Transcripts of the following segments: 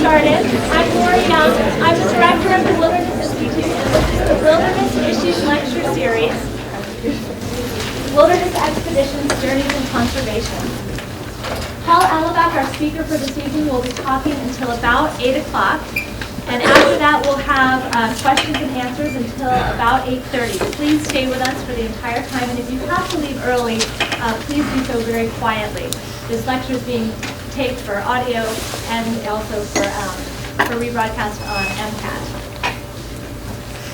started. I'm Lori Young. I'm the director of the Wilderness Institute, and this is the Wilderness Issues Lecture Series, Wilderness Expeditions, Journeys in Conservation. Paul Alabak, our speaker for this evening, will be talking until about 8 o'clock. And after that, we'll have questions and answers until about 8:30. Please stay with us for the entire time, and if you have to leave early, please do so very quietly. This lecture is being taped for audio and also for rebroadcast on MCAT.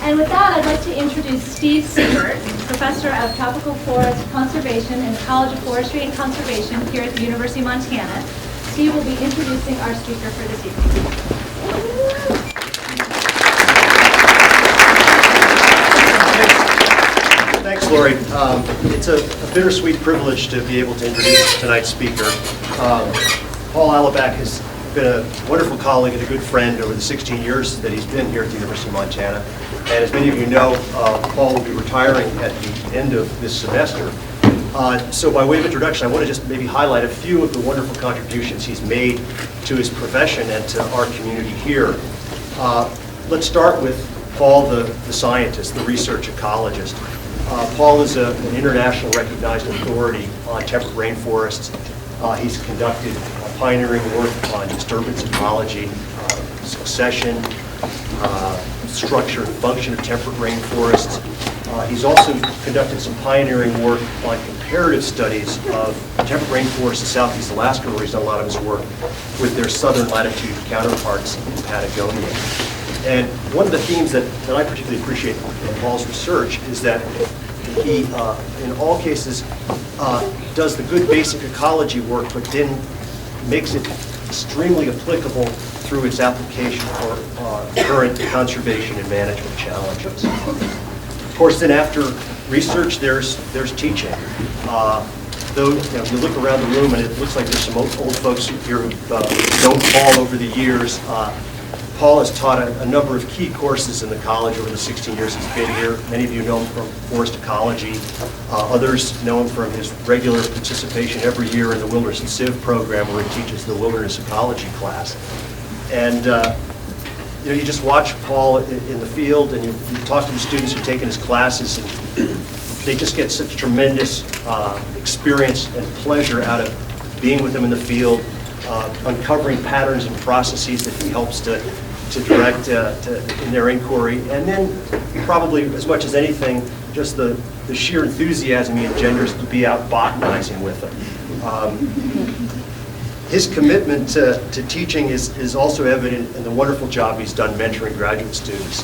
And with that, I'd like to introduce Steve Siebert, Professor of Tropical Forest Conservation in the College of Forestry and Conservation here at the University of Montana. Steve will be introducing our speaker for this evening. Thanks, Lori. It's a bittersweet privilege to be able to introduce tonight's speaker. Paul Alabak has been a wonderful colleague and a good friend over the 16 years that he's been here at the University of Montana. And as many of you know, Paul will be retiring at the end of this semester. So by way of introduction, I want to just maybe highlight a few of the wonderful contributions he's made to his profession and to our community here. Let's start with Paul, the scientist, the research ecologist. Paul is an international recognized authority on temperate rainforests. He's conducted pioneering work on disturbance ecology, succession, structure and function of temperate rainforests. He's also conducted some pioneering work on comparative studies of temperate rainforests in Southeast Alaska, where he's done a lot of his work with their southern latitude counterparts in Patagonia. And one of the themes that I particularly appreciate in Paul's research is that he, in all cases, does the good basic ecology work, but then makes it extremely applicable through its application for current conservation and management challenges. Of course, then after research, there's teaching. Though you look around the room and it looks like there's some old folks here who've known Paul over the years. Paul has taught a number of key courses in the college over the 16 years he's been here. Many of you know him from forest ecology. Others know him from his regular participation every year in the Wilderness and Civ program, where he teaches the wilderness ecology class. And you just watch Paul in the field, and you talk to the students who've taken his classes, and they just get such tremendous experience and pleasure out of being with him in the field, uncovering patterns and processes that he helps to direct in their inquiry, and then probably as much as anything, just the sheer enthusiasm he engenders to be out botanizing with them. His commitment to teaching is also evident in the wonderful job he's done mentoring graduate students.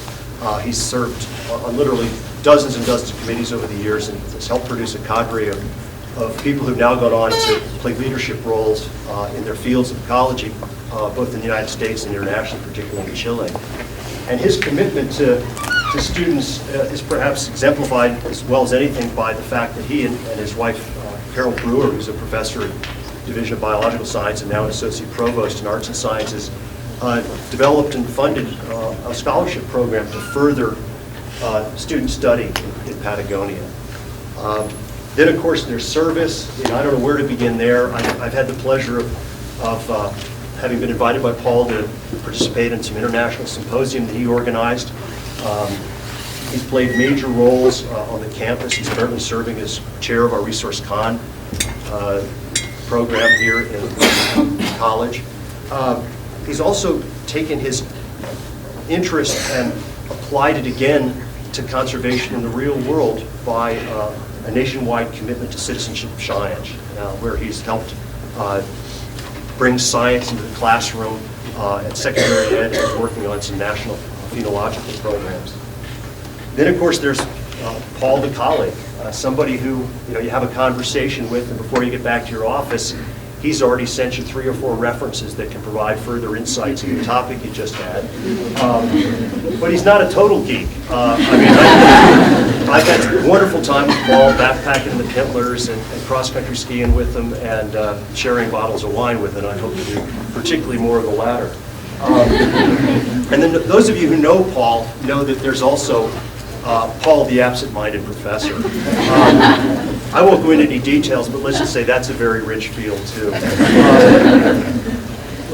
He's served on literally dozens and dozens of committees over the years, and has helped produce a cadre of people who've now gone on to play leadership roles in their fields of ecology, both in the United States and internationally, particularly in Chile. And his commitment to students is perhaps exemplified as well as anything by the fact that he and his wife, Carol Brewer, who's a professor at Division of Biological Science and now an associate provost in Arts and Sciences, developed and funded a scholarship program to further student study in Patagonia. Then, of course, there's service. I don't know where to begin there. I've had the pleasure of having been invited by Paul to participate in some international symposium that he organized. He's played major roles on the campus. He's currently serving as chair of our Resource Con program here in college. He's also taken his interest and applied it again to conservation in the real world by a nationwide commitment to citizenship science, where he's helped bring science into the classroom at secondary ed and working on some national phenological programs. Then, of course, there's Paul the colleague, somebody who you have a conversation with, and before you get back to your office, he's already sent you 3 or 4 references that can provide further insights into the topic you just had. But he's not a total geek. I've had a wonderful time with Paul, backpacking in the Pintlers and cross-country skiing with him, and sharing bottles of wine with him. I hope to do particularly more of the latter. And then those of you who know Paul know that there's also Paul the absent-minded professor. I won't go into any details, but let's just say that's a very rich field too.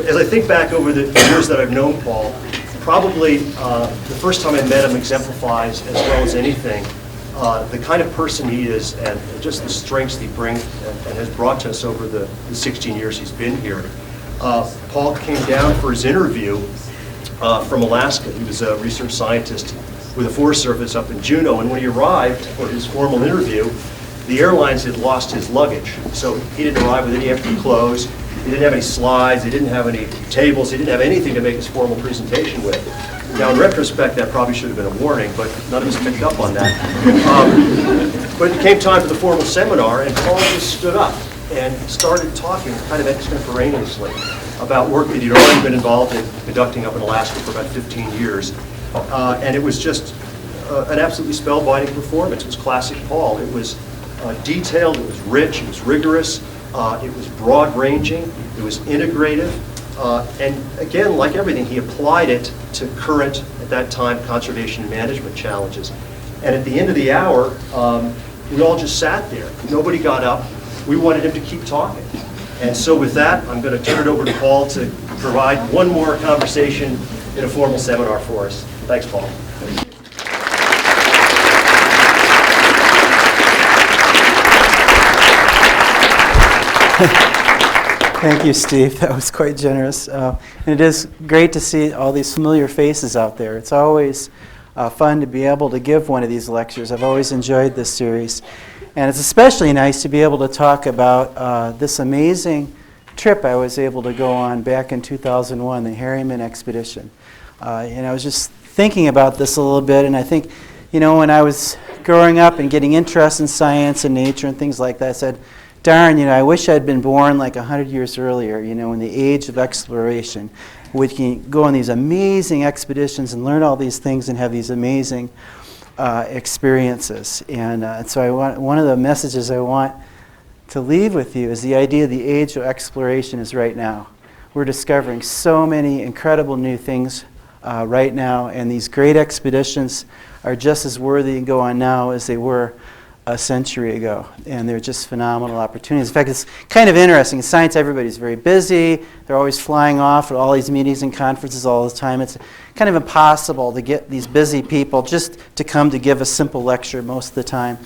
As I think back over the years that I've known Paul, probably the first time I met him exemplifies as well as anything the kind of person he is and just the strengths he brings and has brought to us over the 16 years he's been here. Paul came down for his interview from Alaska. He was a research scientist with the Forest Service up in Juneau, and when he arrived for his formal interview, the airlines had lost his luggage. So he didn't arrive with any extra clothes, he didn't have any slides, he didn't have any tables, he didn't have anything to make his formal presentation with. Now in retrospect, that probably should have been a warning, but none of us picked up on that. But it came time for the formal seminar, and Paul just stood up and started talking kind of extemporaneously about work that he'd already been involved in conducting up in Alaska for about 15 years. And it was just an absolutely spellbinding performance. It was classic Paul. It was detailed, it was rich, it was rigorous, it was broad-ranging, it was integrative, and again, like everything, he applied it to current, at that time, conservation and management challenges. And at the end of the hour, we all just sat there. Nobody got up. We wanted him to keep talking. And so with that, I'm going to turn it over to Paul to provide one more conversation in a formal seminar for us. Thanks, Paul. Thank you, Steve. That was quite generous. And it is great to see all these familiar faces out there. It's always fun to be able to give one of these lectures. I've always enjoyed this series. And it's especially nice to be able to talk about this amazing trip I was able to go on back in 2001, the Harriman Expedition. And I was just thinking about this a little bit, and I think, you know, when I was growing up and getting interested in science and nature and things like that, I said, darn, you know, I wish I'd been born like 100 years earlier, you know, in the age of exploration. We can go on these amazing expeditions and learn all these things and have these amazing experiences. And so one of the messages I want to leave with you is the idea the age of exploration is right now. We're discovering so many incredible new things right now, and these great expeditions are just as worthy to go on now as they were a century ago, and they're just phenomenal opportunities. In fact, it's kind of interesting. In science, everybody's very busy. They're always flying off at all these meetings and conferences all the time. It's kind of impossible to get these busy people just to come to give a simple lecture most of the time.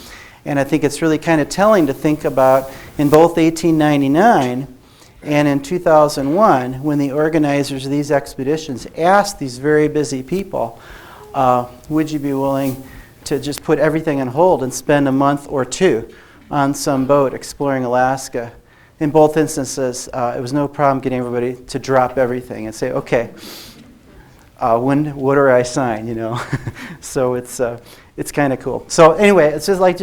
And I think it's really kind of telling to think about in both 1899 and in 2001, when the organizers of these expeditions asked these very busy people, would you be willing to just put everything on hold and spend a month or two on some boat exploring Alaska? In both instances, it was no problem getting everybody to drop everything and say, okay, what do I sign, you know? So it's kind of cool. So anyway, it's just like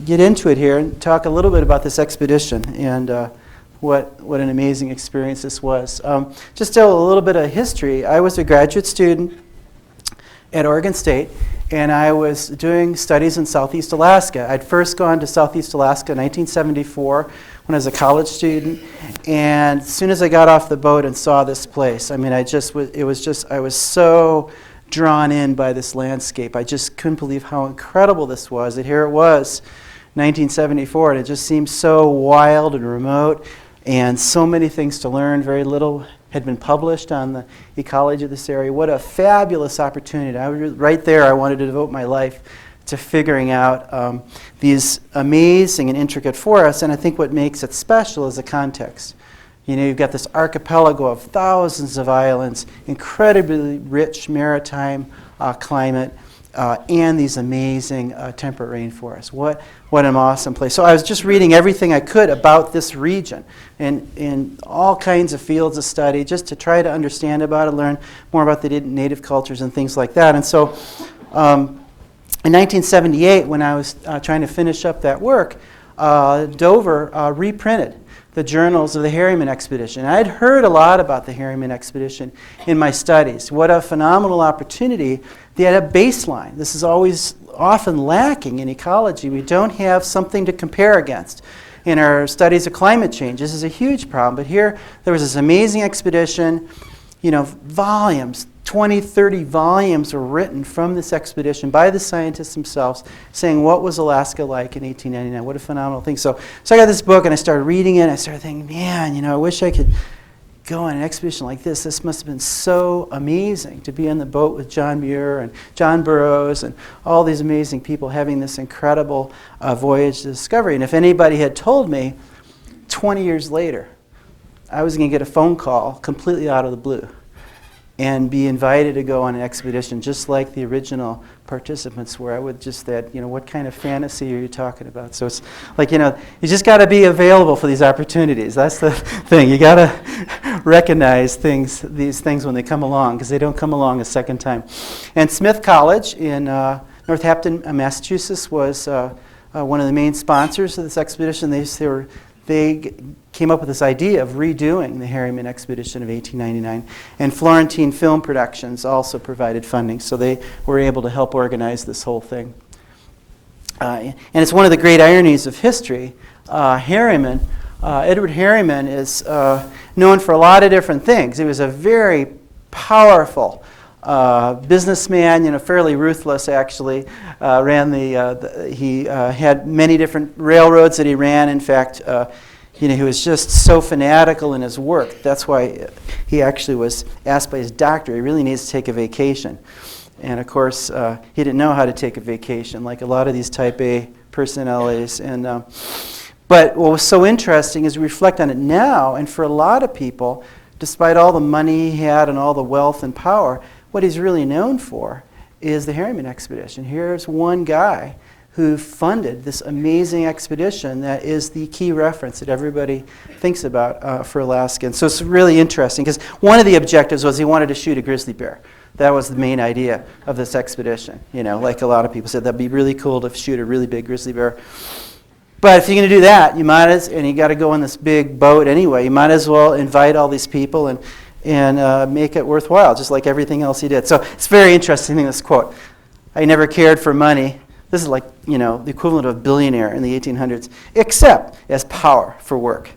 get into it here and talk a little bit about this expedition and what an amazing experience this was. Just tell a little bit of history. I was a graduate student at Oregon State, and I was doing studies in Southeast Alaska. I'd first gone to Southeast Alaska in 1974 when I was a college student, and as soon as I got off the boat and saw this place, I mean, I was so drawn in by this landscape. I just couldn't believe how incredible this was. And here it was, 1974, and it just seemed so wild and remote, and so many things to learn. Very little had been published on the ecology of this area. What a fabulous opportunity. Right there, I wanted to devote my life to figuring out these amazing and intricate forests, and I think what makes it special is the context. You know, you've got this archipelago of thousands of islands, incredibly rich maritime climate, and these amazing temperate rainforests. What an awesome place. So I was just reading everything I could about this region and in all kinds of fields of study just to try to understand about it, learn more about the native cultures and things like that. And so in 1978, when I was trying to finish up that work, Dover reprinted the journals of the Harriman Expedition. I'd heard a lot about the Harriman Expedition in my studies. What a phenomenal opportunity. They had a baseline. This is always often lacking in ecology. We don't have something to compare against. In our studies of climate change, this is a huge problem. But here, there was this amazing expedition, you know, volumes, 20, 30 volumes were written from this expedition by the scientists themselves saying what was Alaska like in 1899. What a phenomenal thing. So I got this book and I started reading it and I started thinking, man, you know, I wish I could go on an expedition like this. This must have been so amazing to be on the boat with John Muir and John Burroughs and all these amazing people having this incredible voyage to discovery. And if anybody had told me 20 years later I was going to get a phone call completely out of the blue and be invited to go on an expedition just like the original participants were, I would just that, what kind of fantasy are you talking about? So it's like, you just got to be available for these opportunities. That's the thing. You got to recognize these things when they come along, because they don't come along a second time. And Smith College in Northampton, Massachusetts was one of the main sponsors of this expedition. They came up with this idea of redoing the Harriman Expedition of 1899, and Florentine Film Productions also provided funding, so they were able to help organize this whole thing. And it's one of the great ironies of history. Edward Harriman is known for a lot of different things. He was a very powerful businessman, fairly ruthless actually. He had many different railroads that he ran. In fact, he was just so fanatical in his work. That's why he actually was asked by his doctor, he really needs to take a vacation. And of course, he didn't know how to take a vacation, like a lot of these type A personalities. But what was so interesting is we reflect on it now, and for a lot of people, despite all the money he had and all the wealth and power, what he's really known for is the Harriman Expedition. Here's one guy who funded this amazing expedition that is the key reference that everybody thinks about for Alaska. And so it's really interesting, because one of the objectives was he wanted to shoot a grizzly bear. That was the main idea of this expedition. Like a lot of people said, that'd be really cool to shoot a really big grizzly bear. But if you're going to do that, and you got to go on this big boat anyway, you might as well invite all these people and make it worthwhile, just like everything else he did. So it's very interesting, this quote. I never cared for money. This is like, the equivalent of a billionaire in the 1800s, except as power for work.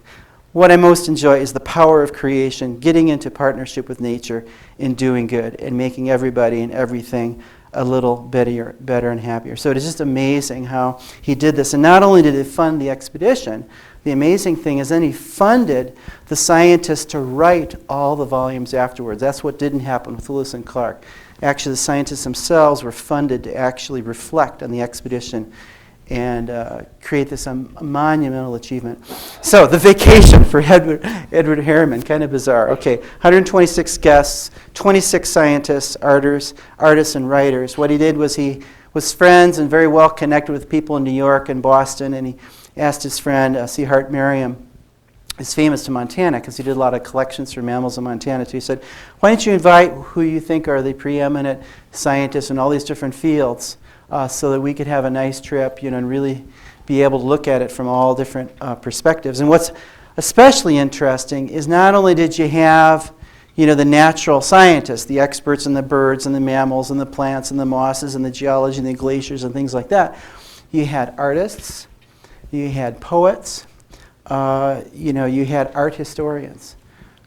What I most enjoy is the power of creation, getting into partnership with nature in doing good and making everybody and everything a little better and happier. So it is just amazing how he did this. And not only did he fund the expedition, the amazing thing is then he funded the scientists to write all the volumes afterwards. That's what didn't happen with Lewis and Clark. Actually, the scientists themselves were funded to actually reflect on the expedition and create this monumental achievement. So the vacation for Edward Harriman, kind of bizarre. Okay, 126 guests, 26 scientists, artists, and writers. What he did was he was friends and very well connected with people in New York and Boston, and he asked his friend, C. Hart Merriam, is famous to Montana because he did a lot of collections for mammals in Montana. So he said, why don't you invite who you think are the preeminent scientists in all these different fields so that we could have a nice trip, and really be able to look at it from all different perspectives. And what's especially interesting is not only did you have the natural scientists, the experts in the birds and the mammals and the plants and the mosses and the geology and the glaciers and things like that, you had artists, you had poets, you had art historians.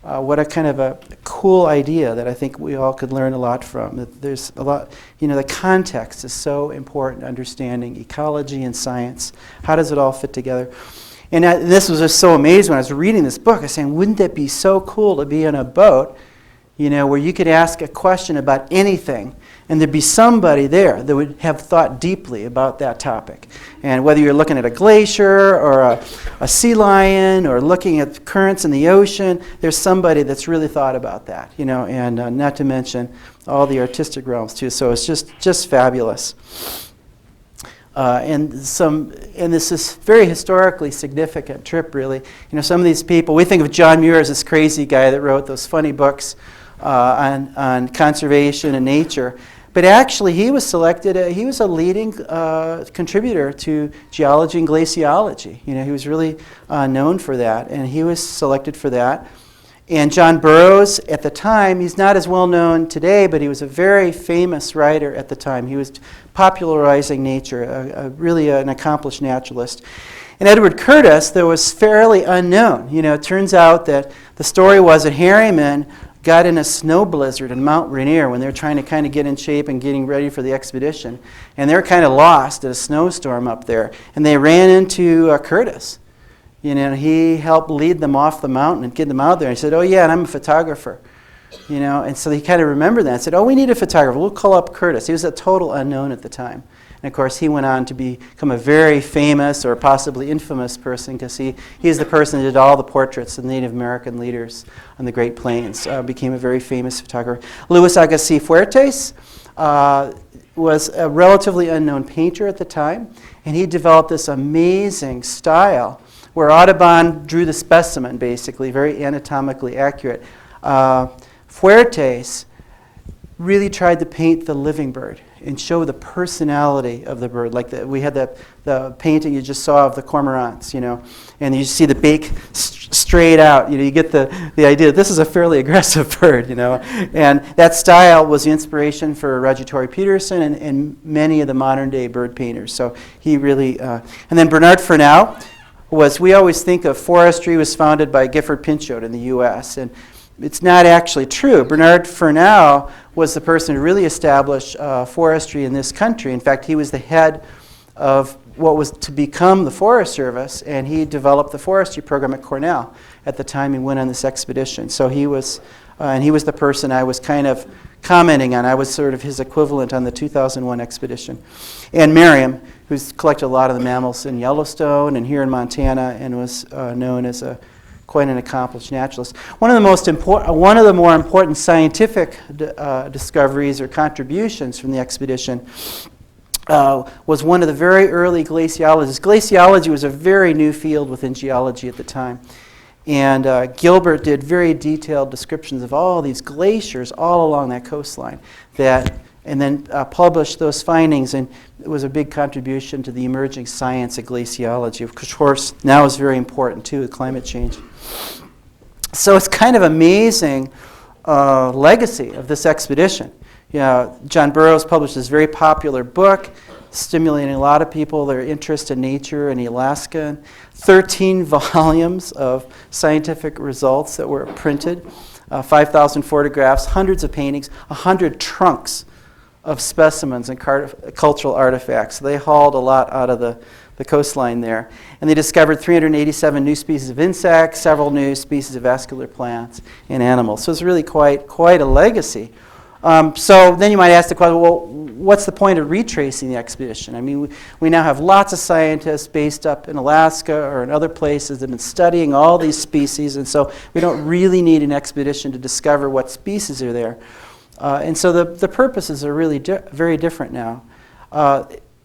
What a kind of a cool idea that I think we all could learn a lot from. That there's a lot, the context is so important, understanding ecology and science. How does it all fit together? And this was just so amazing when I was reading this book. I was saying, wouldn't it be so cool to be on a boat, where you could ask a question about anything, and there'd be somebody there that would have thought deeply about that topic. And whether you're looking at a glacier or a sea lion or looking at currents in the ocean, there's somebody that's really thought about that, and not to mention all the artistic realms too. So it's just fabulous. And this is very historically significant trip, really. Some of these people, we think of John Muir as this crazy guy that wrote those funny books on conservation and nature. But actually, he was selected, he was a leading contributor to geology and glaciology. He was really known for that, and he was selected for that. And John Burroughs, at the time, he's not as well known today, but he was a very famous writer at the time. He was popularizing nature, really an accomplished naturalist. And Edward Curtis, though, was fairly unknown. It turns out that the story was that Harriman got in a snow blizzard in Mount Rainier when they were trying to kind of get in shape and getting ready for the expedition. And they were kind of lost at a snowstorm up there. And they ran into Curtis. He helped lead them off the mountain and get them out there. And he said, oh yeah, and I'm a photographer. And so he kind of remembered that and said, oh, we need a photographer. We'll call up Curtis. He was a total unknown at the time. And of course, he went on to become a very famous or possibly infamous person because he's the person that did all the portraits of Native American leaders on the Great Plains, became a very famous photographer. Luis Agassiz Fuertes was a relatively unknown painter at the time, and he developed this amazing style where Audubon drew the specimen, basically, very anatomically accurate. Fuertes really tried to paint the living bird and show the personality of the bird. Like we had the painting you just saw of the cormorants, and you see the beak straight out. You get the idea. This is a fairly aggressive bird, And that style was the inspiration for Roger Tory Peterson and many of the modern day bird painters. So he really, and then Bernard Fernau we always think of forestry was founded by Gifford Pinchot in the U.S., and it's not actually true. Bernard Fernau was the person who really established forestry in this country. In fact, he was the head of what was to become the Forest Service, and he developed the forestry program at Cornell at the time he went on this expedition. So he was the person I was kind of commenting on. I was sort of his equivalent on the 2001 expedition. And Miriam, who's collected a lot of the mammals in Yellowstone and here in Montana, and was known as quite an accomplished naturalist. One of the more important scientific discoveries or contributions from the expedition was one of the very early glaciologists. Glaciology was a very new field within geology at the time. And Gilbert did very detailed descriptions of all these glaciers all along that coastline and then published those findings, and it was a big contribution to the emerging science of glaciology, which of course now is very important too with climate change. So it's kind of amazing legacy of this expedition. John Burroughs published this very popular book, stimulating a lot of people, their interest in nature in Alaska. 13 volumes of scientific results that were printed, 5,000 photographs, hundreds of paintings, 100 trunks of specimens and cultural artifacts. They hauled a lot out of the coastline there. And they discovered 387 new species of insects, several new species of vascular plants and animals. So it's really quite a legacy. So then you might ask the question, well, what's the point of retracing the expedition? I mean, we now have lots of scientists based up in Alaska or in other places that have been studying all these species, and so we don't really need an expedition to discover what species are there. And so the purposes are really very different now.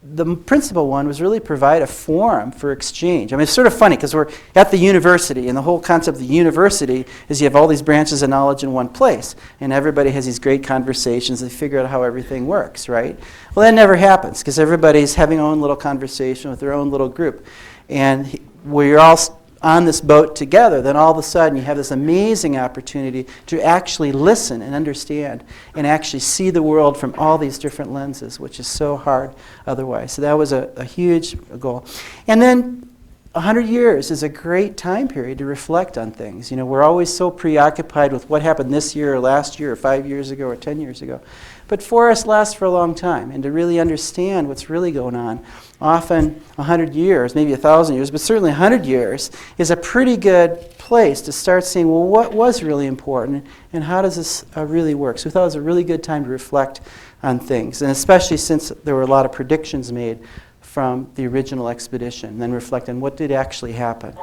The principal one was really provide a forum for exchange. I mean, it's sort of funny because we're at the university, and the whole concept of the university is you have all these branches of knowledge in one place, and everybody has these great conversations. They figure out how everything works, right? Well, that never happens because everybody's having their own little conversation with their own little group. And we're all on this boat together, then all of a sudden you have this amazing opportunity to actually listen and understand and actually see the world from all these different lenses, which is so hard otherwise. So that was a huge goal. And then 100 years is a great time period to reflect on things. We're always so preoccupied with what happened this year or last year or 5 years ago or 10 years ago. But forests last for a long time, and to really understand what's really going on, often 100 years, maybe 1,000 years, but certainly 100 years is a pretty good place to start seeing, well, what was really important and how does this really work? So we thought it was a really good time to reflect on things, and especially since there were a lot of predictions made from the original expedition, and then reflect on what did actually happen.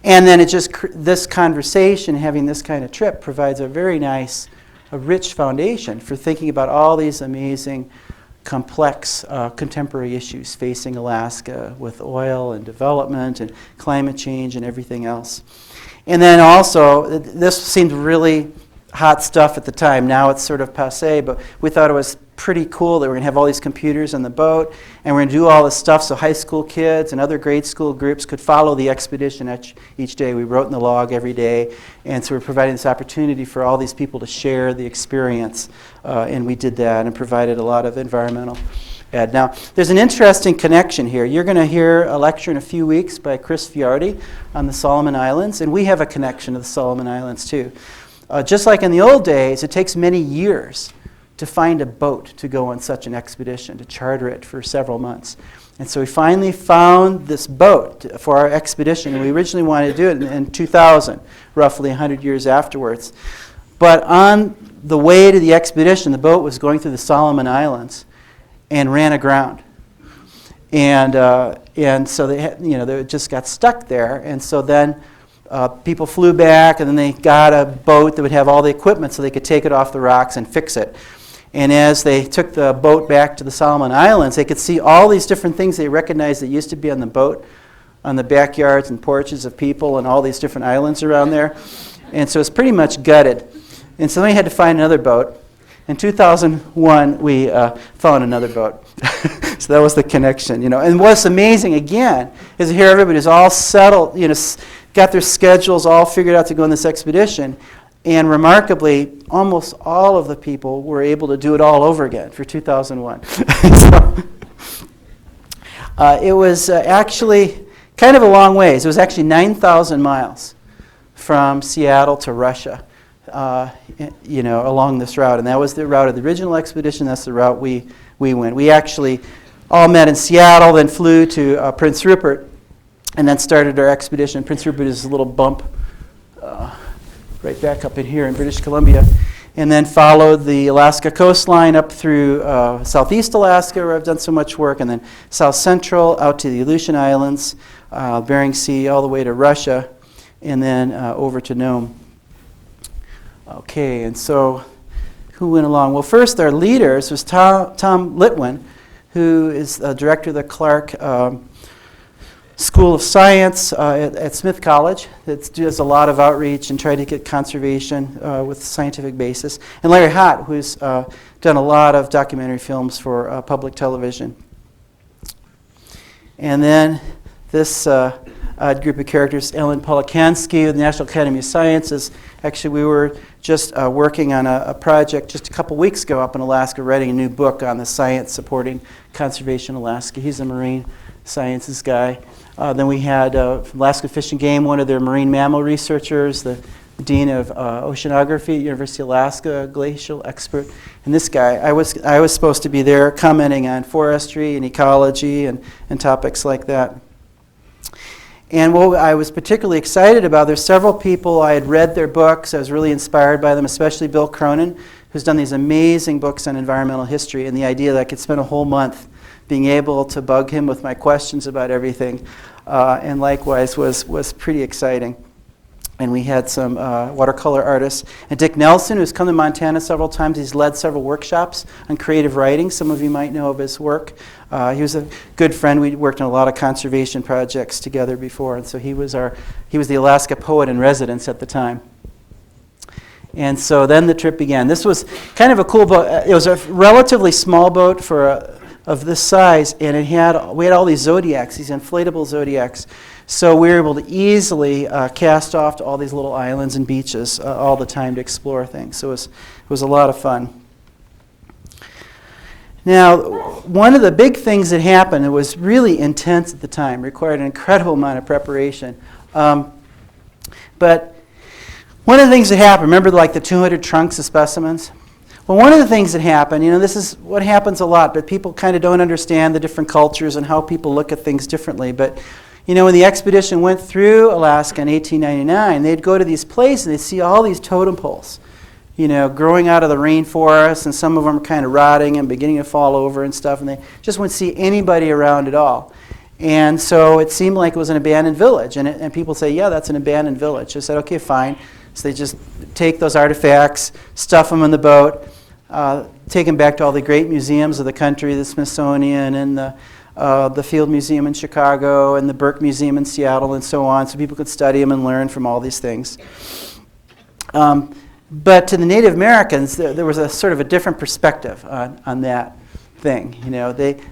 And then this conversation, having this kind of trip, provides a very nice, a rich foundation for thinking about all these amazing, complex contemporary issues facing Alaska with oil and development and climate change and everything else. And then also, this seemed really hot stuff at the time. Now it's sort of passé, but we thought it was pretty cool that we're going to have all these computers on the boat, and we're going to do all this stuff so high school kids and other grade school groups could follow the expedition each day. We wrote in the log every day, and so we're providing this opportunity for all these people to share the experience, and we did that and provided a lot of environmental ed. Now, there's an interesting connection here. You're going to hear a lecture in a few weeks by Chris Fiardi on the Solomon Islands, and we have a connection to the Solomon Islands too. Just like in the old days, it takes many years to find a boat to go on such an expedition, to charter it for several months. And so we finally found this boat for our expedition, and we originally wanted to do it in 2000, roughly 100 years afterwards. But on the way to the expedition, the boat was going through the Solomon Islands and ran aground. And so they just got stuck there. And so then people flew back, and then they got a boat that would have all the equipment so they could take it off the rocks and fix it. And as they took the boat back to the Solomon Islands, they could see all these different things they recognized that used to be on the boat, on the backyards and porches of people and all these different islands around there. And so it's pretty much gutted. And so then we had to find another boat. In 2001, we found another boat. So that was the connection, And what's amazing, again, is here everybody's all settled, got their schedules all figured out to go on this expedition. And remarkably, almost all of the people were able to do it all over again for 2001. It was actually kind of a long ways. It was actually 9,000 miles from Seattle to Russia, along this route. And that was the route of the original expedition. That's the route we went. We actually all met in Seattle, then flew to Prince Rupert, and then started our expedition. Prince Rupert is a little bump right back up in here in British Columbia, and then followed the Alaska coastline up through southeast Alaska, where I've done so much work, and then south central out to the Aleutian Islands, Bering Sea, all the way to Russia, and then over to Nome. Okay, and so who went along? Well, first our leaders was Tom Litwin, who is the director of the Clark School of Science at Smith College that does a lot of outreach and try to get conservation with scientific basis. And Larry Hott, who's done a lot of documentary films for public television. And then this group of characters, Ellen Polikansky with the National Academy of Sciences. Actually, we were just working on a project just a couple weeks ago up in Alaska, writing a new book on the science supporting conservation in Alaska. He's a marine sciences guy. Then we had Alaska Fish and Game, one of their marine mammal researchers, the dean of oceanography at University of Alaska, a glacial expert. And this guy, I was supposed to be there commenting on forestry and ecology and topics like that. And what I was particularly excited about, there's several people, I had read their books, I was really inspired by them, especially Bill Cronin, who's done these amazing books on environmental history, and the idea that I could spend a whole month being able to bug him with my questions about everything, and likewise was pretty exciting. And we had some watercolor artists. And Dick Nelson, who's come to Montana several times, he's led several workshops on creative writing. Some of you might know of his work. He was a good friend. We worked on a lot of conservation projects together before, and so he was the Alaska poet in residence at the time. And so then the trip began. This was kind of a cool boat. It was a relatively small boat of this size, and we had all these zodiacs, these inflatable zodiacs. So we were able to easily cast off to all these little islands and beaches all the time to explore things. So it was a lot of fun. Now, one of the big things that happened, it was really intense at the time, required an incredible amount of preparation. But one of the things that happened, remember like the 200 trunks of specimens? Well, one of the things that happened, this is what happens a lot, but people kind of don't understand the different cultures and how people look at things differently. But when the expedition went through Alaska in 1899, they'd go to these places and they'd see all these totem poles, growing out of the rainforest, and some of them are kind of rotting and beginning to fall over and stuff, and they just wouldn't see anybody around at all. And so it seemed like it was an abandoned village, and people say, yeah, that's an abandoned village. I said, okay, fine. So they just take those artifacts, stuff them in the boat, take them back to all the great museums of the country, the Smithsonian and the Field Museum in Chicago and the Burke Museum in Seattle and so on, so people could study them and learn from all these things. But to the Native Americans, there was a sort of a different perspective on that thing.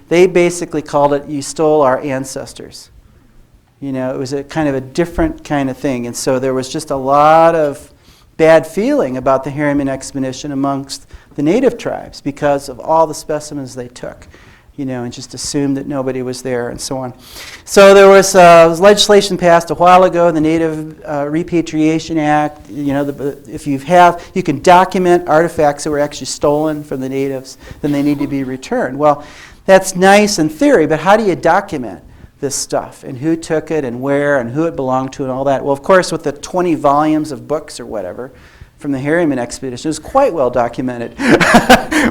They basically called it, you stole our ancestors. It was a kind of a different kind of thing. And so there was just a lot of bad feeling about the Harriman Expedition amongst the native tribes because of all the specimens they took, and just assumed that nobody was there and so on. So there was legislation passed a while ago, the Native Repatriation Act. If you can document artifacts that were actually stolen from the natives, then they need to be returned. Well, that's nice in theory, but how do you document this stuff and who took it and where and who it belonged to and all that? Well, of course, with the 20 volumes of books or whatever from the Harriman Expedition, it was quite well documented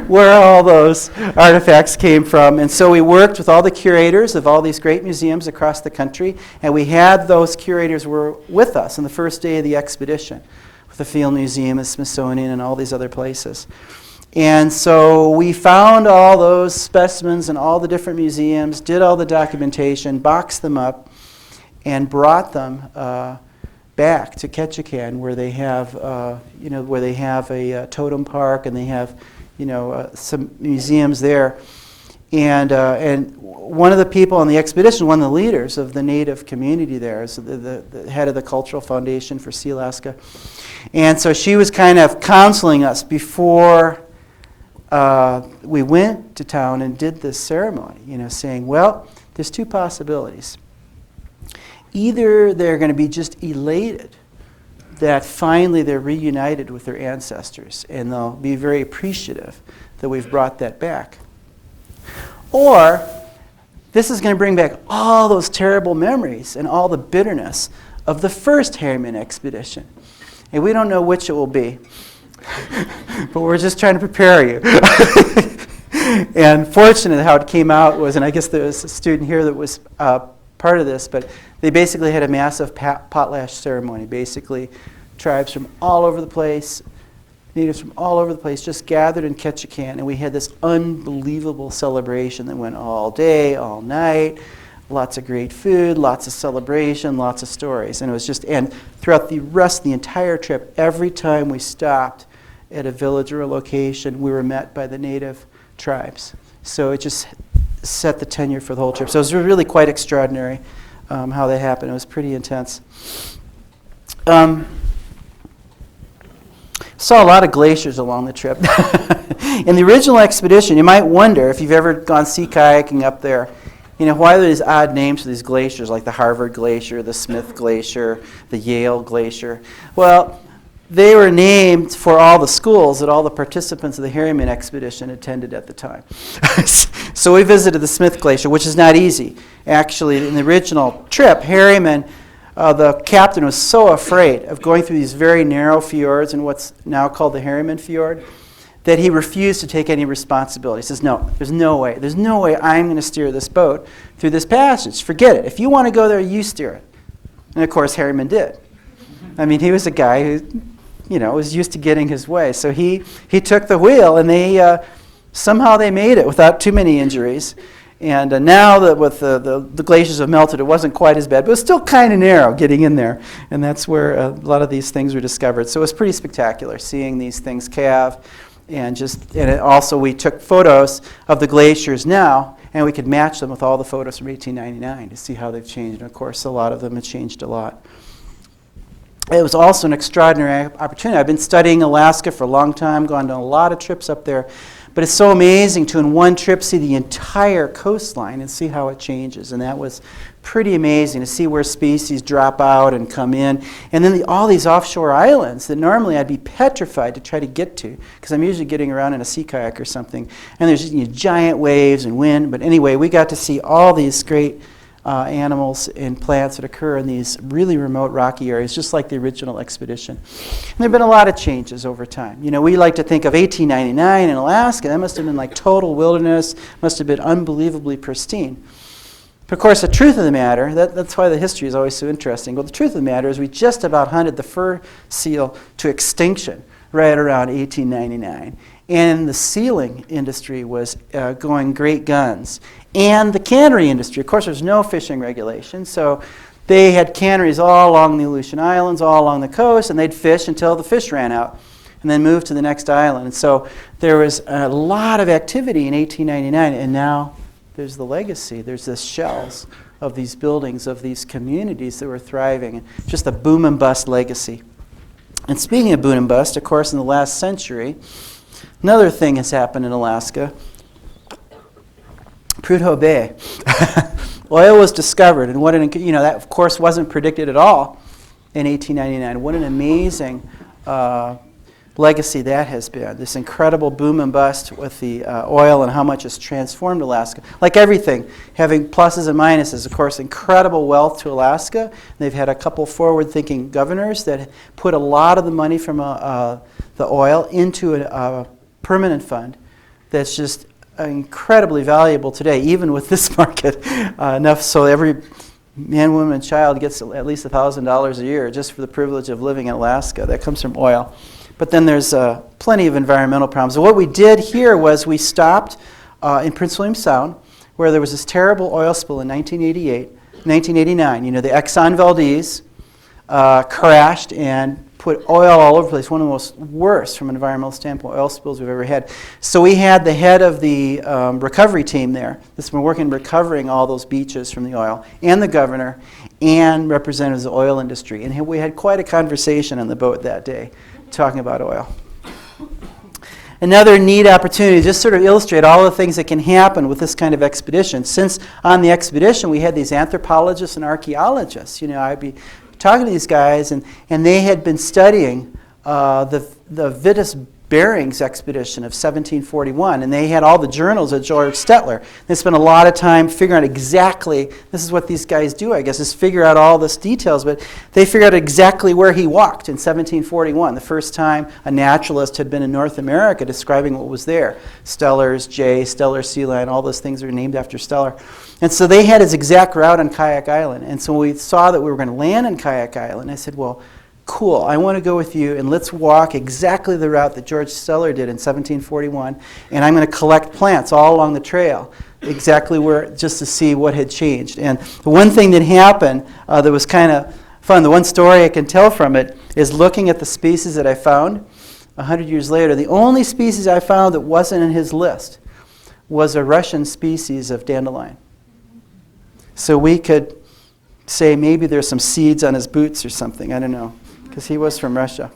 where all those artifacts came from. And so we worked with all the curators of all these great museums across the country, and we had those curators were with us on the first day of the expedition with the Field Museum and Smithsonian and all these other places. And so we found all those specimens in all the different museums, did all the documentation, boxed them up, and brought them back to Ketchikan, where they have, where they have a totem park and they have, some museums there. And one of the people on the expedition, one of the leaders of the native community there, is the head of the Cultural Foundation for Sealaska. And so she was kind of counseling us before we went to town and did this ceremony, saying, well, there's two possibilities. Either they're going to be just elated that finally they're reunited with their ancestors, and they'll be very appreciative that we've brought that back. Or this is going to bring back all those terrible memories and all the bitterness of the first Harriman Expedition. And we don't know which it will be. But we're just trying to prepare you. And fortunately, how it came out was, and I guess there was a student here that was part of this, but they basically had a massive potlatch ceremony. Basically, tribes from all over the place, natives from all over the place just gathered in Ketchikan, and we had this unbelievable celebration that went all day, all night. Lots of great food, lots of celebration, lots of stories. And it was just, and throughout the rest of the entire trip, every time we stopped at a village or a location, we were met by the native tribes. So it just set the tenure for the whole trip. So it was really quite extraordinary how that happened. It was pretty intense. Saw a lot of glaciers along the trip. In the original expedition, you might wonder if you've ever gone sea kayaking up there, why are there these odd names for these glaciers, like the Harvard Glacier, the Smith Glacier, the Yale Glacier? Well, they were named for all the schools that all the participants of the Harriman Expedition attended at the time. So we visited the Smith Glacier, which is not easy. Actually, in the original trip, Harriman, the captain was so afraid of going through these very narrow fjords in what's now called the Harriman Fjord, that he refused to take any responsibility. He says, no, there's no way I'm going to steer this boat through this passage. Forget it. If you want to go there, you steer it. And of course, Harriman did. I mean, he was a guy who, was used to getting his way. So he took the wheel, and they somehow they made it without too many injuries. And now that with the glaciers have melted, it wasn't quite as bad, but it was still kind of narrow getting in there. And that's where a lot of these things were discovered. So it was pretty spectacular seeing these things calve. And also we took photos of the glaciers now, and we could match them with all the photos from 1899 to see how they've changed. And of course, a lot of them have changed a lot. It was also an extraordinary opportunity. I've been studying Alaska for a long time, gone on a lot of trips up there. But it's so amazing to, in one trip, see the entire coastline and see how it changes. And that was pretty amazing to see where species drop out and come in. And then all these offshore islands that normally I'd be petrified to try to get to, because I'm usually getting around in a sea kayak or something. And there's giant waves and wind. But anyway, we got to see all these great animals and plants that occur in these really remote rocky areas, just like the original expedition. And there have been a lot of changes over time. We like to think of 1899 in Alaska. That must have been like total wilderness, must have been unbelievably pristine. But of course, the truth of the matter, that's why the history is always so interesting. Well, the truth of the matter is we just about hunted the fur seal to extinction right around 1899. And the sealing industry was going great guns. And the cannery industry, of course, there's no fishing regulation, so they had canneries all along the Aleutian Islands, all along the coast, and they'd fish until the fish ran out, and then move to the next island. And so there was a lot of activity in 1899, and now there's the legacy. There's the shells of these buildings, of these communities that were thriving, and just a boom and bust legacy. And speaking of boom and bust, of course, in the last century, another thing has happened in Alaska. Prudhoe Bay. Oil was discovered, and that of course wasn't predicted at all in 1899. What an amazing legacy that has been. This incredible boom and bust with the oil and how much it's transformed Alaska. Like everything, having pluses and minuses. Of course, incredible wealth to Alaska. They've had a couple forward-thinking governors that put a lot of the money from the oil into a permanent fund that's just incredibly valuable today, even with this market. Enough so every man, woman, and child gets at least $1,000 a year just for the privilege of living in Alaska. That comes from oil. But then there's plenty of environmental problems. So what we did here was we stopped in Prince William Sound, where there was this terrible oil spill in 1989. You know, the Exxon Valdez crashed and put oil all over the place. One of the most worst, from an environmental standpoint, oil spills we've ever had. So we had the head of the recovery team there that's been working recovering all those beaches from the oil, and the governor, and representatives of the oil industry. And we had quite a conversation on the boat that day, talking about oil. Another neat opportunity to just sort of illustrate all the things that can happen with this kind of expedition. Since on the expedition we had these anthropologists and archaeologists, you know, I'd be talking to these guys, and they had been studying the Vitus Bering's expedition of 1741, and they had all the journals of George Stetler. They spent a lot of time figuring out exactly, this is what these guys do, I guess, is figure out all this details, but they figured out exactly where he walked in 1741, the first time a naturalist had been in North America describing what was there. Stellar's Jay, Stellar Sea Lion, all those things are named after Stellar. And so they had his exact route on Kayak Island, and so when we saw that we were going to land on Kayak Island, I said, well, cool, I want to go with you, and let's walk exactly the route that George Stellar did in 1741, and I'm going to collect plants all along the trail, exactly where, just to see what had changed. And the one thing that happened that was kind of fun, the one story I can tell from it, is looking at the species that I found 100 years later. The only species I found that wasn't in his list was a Russian species of dandelion. So we could say maybe there's some seeds on his boots or something, I don't know, because he was from Russia.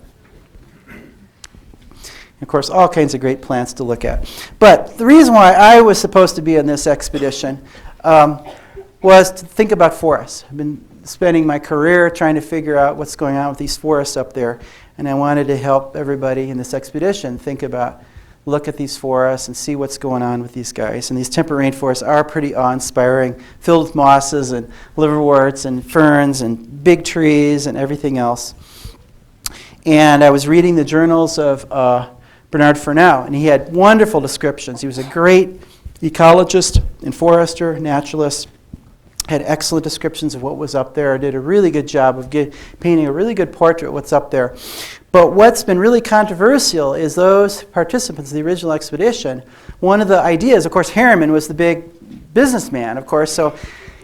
Of course, all kinds of great plants to look at. But the reason why I was supposed to be on this expedition was to think about forests. I've been spending my career trying to figure out what's going on with these forests up there, and I wanted to help everybody in this expedition think about, look at these forests and see what's going on with these guys. And these temperate rainforests are pretty awe-inspiring, filled with mosses and liverworts and ferns and big trees and everything else. And I was reading the journals of Bernard Fernau, and he had wonderful descriptions. He was a great ecologist and forester, naturalist, had excellent descriptions of what was up there, did a really good job of painting a really good portrait of what's up there. But what's been really controversial is those participants of the original expedition, one of the ideas, of course, Harriman was the big businessman, of course, so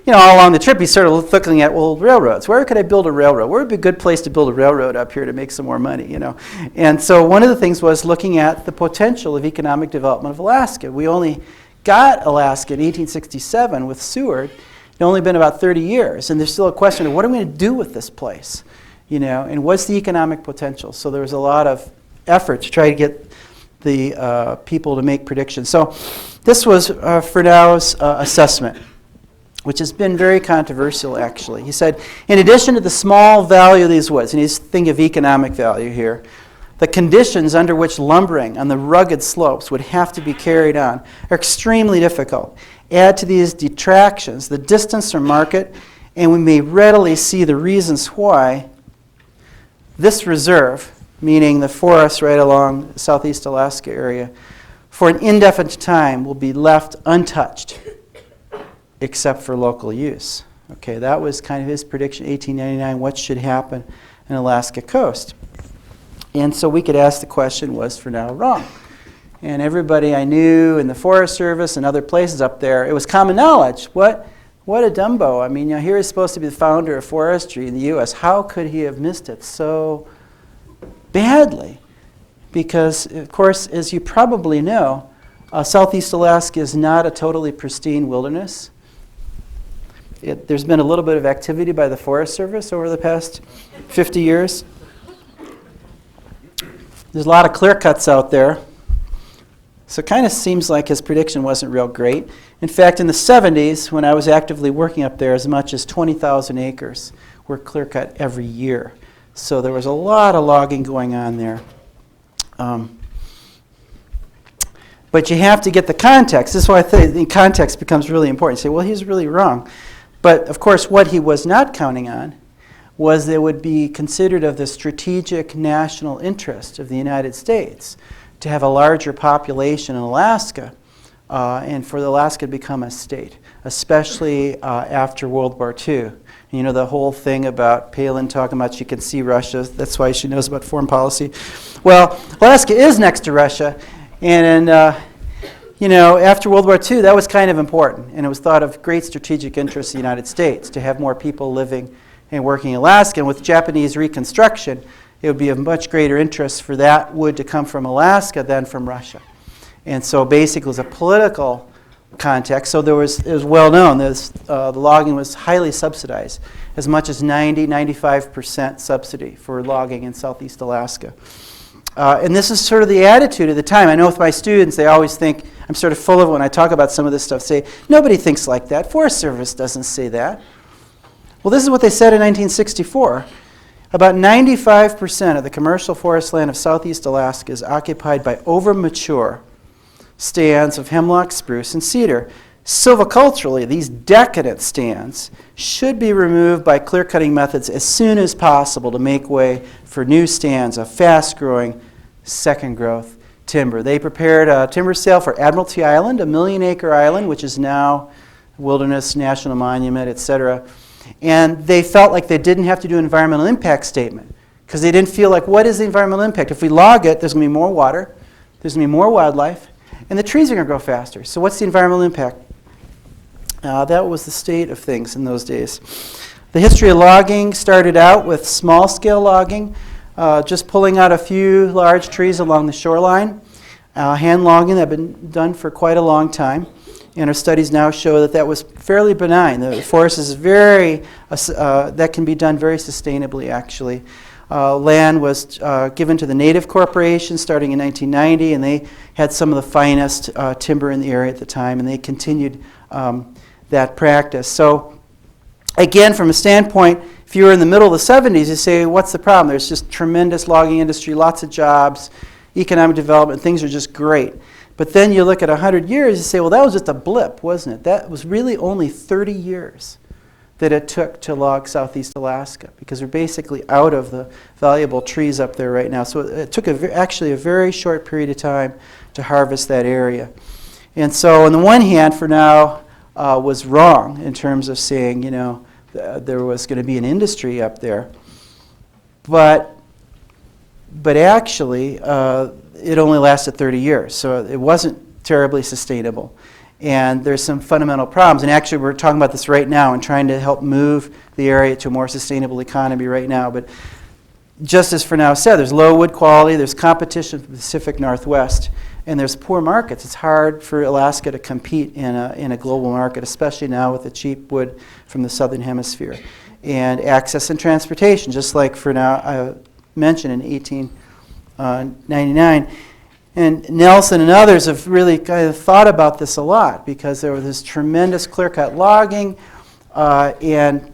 you know, all along the trip, he's sort of looking at, well, railroads. Where could I build a railroad? Where would be a good place to build a railroad up here to make some more money, you know? And so one of the things was looking at the potential of economic development of Alaska. We only got Alaska in 1867 with Seward. It's only been about 30 years, and there's still a question of what are we going to do with this place, you know, and what's the economic potential? So there was a lot of effort to try to get the people to make predictions. So this was Fernau's assessment, which has been very controversial, actually. He said, in addition to the small value of these woods, and he's thinking of economic value here, the conditions under which lumbering on the rugged slopes would have to be carried on are extremely difficult. Add to these detractions the distance from market, and we may readily see the reasons why this reserve, meaning the forest right along the southeast Alaska area, for an indefinite time will be left untouched, except for local use. Okay, that was kind of his prediction, 1899, what should happen in Alaska coast. And so we could ask the question, was Fernau wrong? And everybody I knew in the Forest Service and other places up there, it was common knowledge. What a Dumbo. I mean, you know, here he's supposed to be the founder of forestry in the U.S. How could he have missed it so badly? Because, of course, as you probably know, Southeast Alaska is not a totally pristine wilderness. There's been a little bit of activity by the Forest Service over the past 50 years. There's a lot of clear cuts out there. So it kind of seems like his prediction wasn't real great. In fact, in the 70s, when I was actively working up there, as much as 20,000 acres were clear cut every year. So there was a lot of logging going on there. But you have to get the context. This is why I think the context becomes really important. You say, well, he's really wrong. But, of course, what he was not counting on was there would be considered of the strategic national interest of the United States to have a larger population in Alaska and for Alaska to become a state, especially after World War II. And you know the whole thing about Palin talking about she can see Russia. That's why she knows about foreign policy. Well, Alaska is next to Russia. And after World War II, that was kind of important. And it was thought of great strategic interest in the United States to have more people living and working in Alaska. And with Japanese reconstruction, it would be of much greater interest for that wood to come from Alaska than from Russia. And so basically it was a political context. So it was well known that the logging was highly subsidized, as much as 95% subsidy for logging in southeast Alaska. And this is sort of the attitude at the time. I know with my students, they always think, I'm sort of full of it when I talk about some of this stuff, say, nobody thinks like that. Forest Service doesn't say that. Well, this is what they said in 1964. About 95% of the commercial forest land of southeast Alaska is occupied by overmature stands of hemlock, spruce, and cedar. Silviculturally, these decadent stands should be removed by clear-cutting methods as soon as possible to make way for new stands of fast-growing, second-growth timber. They prepared a timber sale for Admiralty Island, a million-acre island, which is now Wilderness National Monument, etc. And they felt like they didn't have to do an environmental impact statement because they didn't feel like, what is the environmental impact? If we log it, there's going to be more water, there's going to be more wildlife, and the trees are going to grow faster. So what's the environmental impact? That was the state of things in those days. The history of logging started out with small-scale logging, just pulling out a few large trees along the shoreline. Hand logging that had been done for quite a long time. And our studies now show that that was fairly benign. The forest is that can be done very sustainably, actually. Land was given to the Native Corporation starting in 1990, and they had some of the finest timber in the area at the time, and they continued that practice. So again, from a standpoint, if you were in the middle of the 70s, you say, what's the problem? There's just tremendous logging industry, lots of jobs, economic development, things are just great. But then you look at 100 years, you say, well, that was just a blip, wasn't it? That was really only 30 years that it took to log southeast Alaska, because we're basically out of the valuable trees up there right now. So it took actually a very short period of time to harvest that area. And so on the one hand, for now, was wrong in terms of saying, there was going to be an industry up there. But actually, it only lasted 30 years, so it wasn't terribly sustainable. And there's some fundamental problems. And actually, we're talking about this right now and trying to help move the area to a more sustainable economy right now. But just as for now said, there's low wood quality, there's competition from the Pacific Northwest, and there's poor markets. It's hard for Alaska to compete in a global market, especially now with the cheap wood from the southern hemisphere. And access and transportation, just like for now I mentioned in 1899. And Nelson and others have really kind of thought about this a lot, because there was this tremendous clear-cut logging, and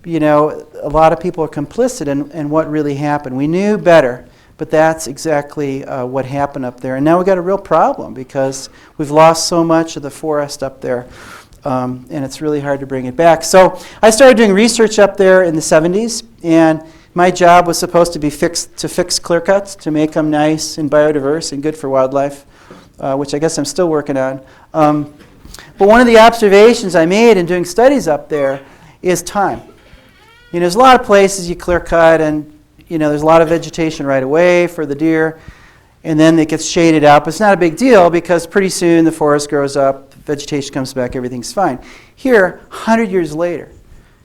a lot of people are complicit in what really happened. We knew better, but that's exactly what happened up there. And now we've got a real problem, because we've lost so much of the forest up there, and it's really hard to bring it back. So I started doing research up there in the 70s, and my job was supposed to be to fix clear cuts, to make them nice and biodiverse and good for wildlife, which I guess I'm still working on. But one of the observations I made in doing studies up there is time. There's a lot of places you clear cut, and there's a lot of vegetation right away for the deer, and then it gets shaded out. But it's not a big deal, because pretty soon the forest grows up, vegetation comes back, everything's fine. Here, 100 years later,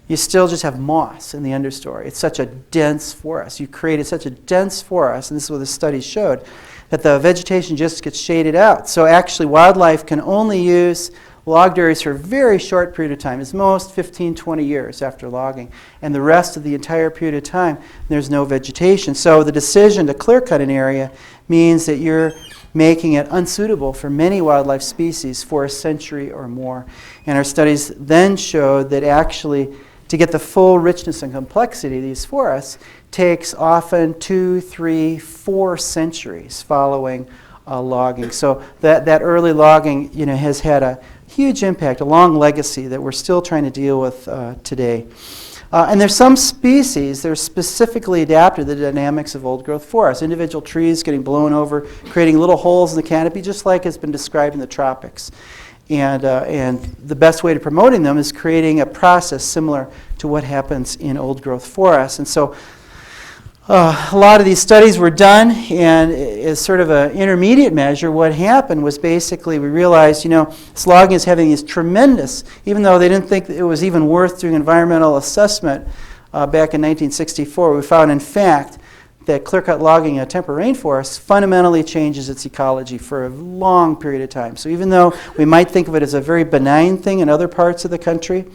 you still just have moss in the understory. It's such a dense forest. You've created such a dense forest, and this is what the studies showed, that the vegetation just gets shaded out. So actually wildlife can only use logged areas for a very short period of time. It's most 15, 20 years after logging. And the rest of the entire period of time, there's no vegetation. So the decision to clear cut an area means that you're making it unsuitable for many wildlife species for a century or more. And our studies then showed that actually to get the full richness and complexity of these forests takes often 2, 3, 4 centuries following logging. So that early logging, has had a huge impact, a long legacy that we're still trying to deal with today. And there's some species that are specifically adapted to the dynamics of old-growth forests. Individual trees getting blown over, creating little holes in the canopy, just like has been described in the tropics. And the best way to promoting them is creating a process similar to what happens in old-growth forests. And so a lot of these studies were done, and as sort of an intermediate measure, what happened was basically we realized, this logging is having these tremendous, even though they didn't think that it was even worth doing environmental assessment back in 1964, we found, in fact, that clear-cut logging in a temperate rainforest fundamentally changes its ecology for a long period of time. So even though we might think of it as a very benign thing in other parts of the country,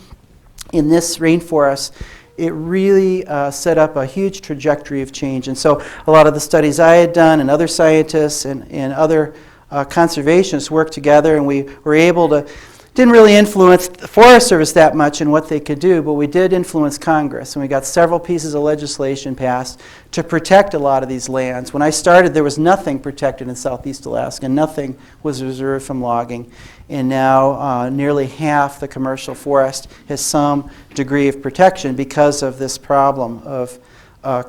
in this rainforest, it really set up a huge trajectory of change. And so a lot of the studies I had done and other scientists and other conservationists worked together, and we were able to, didn't really influence the Forest Service that much in what they could do, but we did influence Congress, and we got several pieces of legislation passed to protect a lot of these lands. When I started, there was nothing protected in Southeast Alaska. Nothing was reserved from logging. And now nearly half the commercial forest has some degree of protection because of this problem of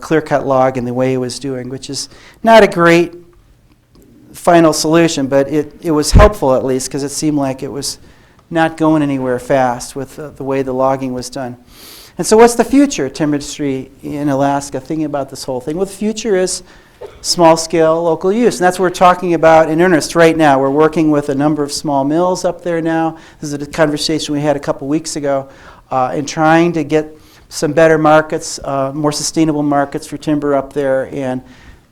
clear-cut log and the way it was doing, which is not a great final solution, but it was helpful at least, because it seemed like it was not going anywhere fast with the way the logging was done. And so what's the future of timber industry in Alaska, thinking about this whole thing? Well, the future is small-scale local use, and that's what we're talking about in earnest right now. We're working with a number of small mills up there now. This is a conversation we had a couple weeks ago in trying to get some better markets, more sustainable markets for timber up there. And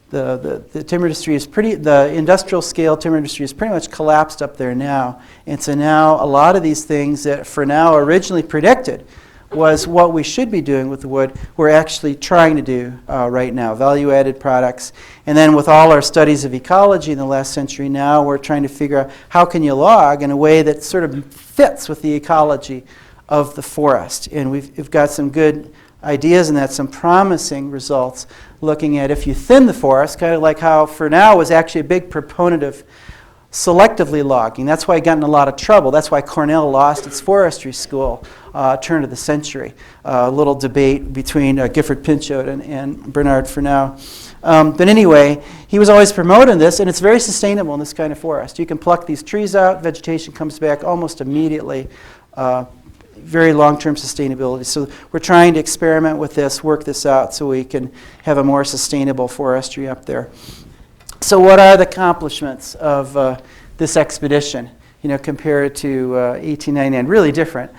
the timber industry is the industrial scale timber industry is pretty much collapsed up there now. And so now a lot of these things that for now originally predicted was what we should be doing with the wood, we're actually trying to do right now, value-added products. And then with all our studies of ecology in the last century, now we're trying to figure out how can you log in a way that sort of fits with the ecology of the forest. And we've got some good ideas in that, some promising results, looking at if you thin the forest, kind of like how for now was actually a big proponent of selectively logging. That's why it got in a lot of trouble. That's why Cornell lost its forestry school turn of the century. A little debate between Gifford Pinchot and Bernard Fernau. But anyway, he was always promoting this, and it's very sustainable in this kind of forest. You can pluck these trees out, vegetation comes back almost immediately. Very long-term sustainability. So we're trying to experiment with this, work this out so we can have a more sustainable forestry up there. So what are the accomplishments of this expedition, compared to 1899? Really different.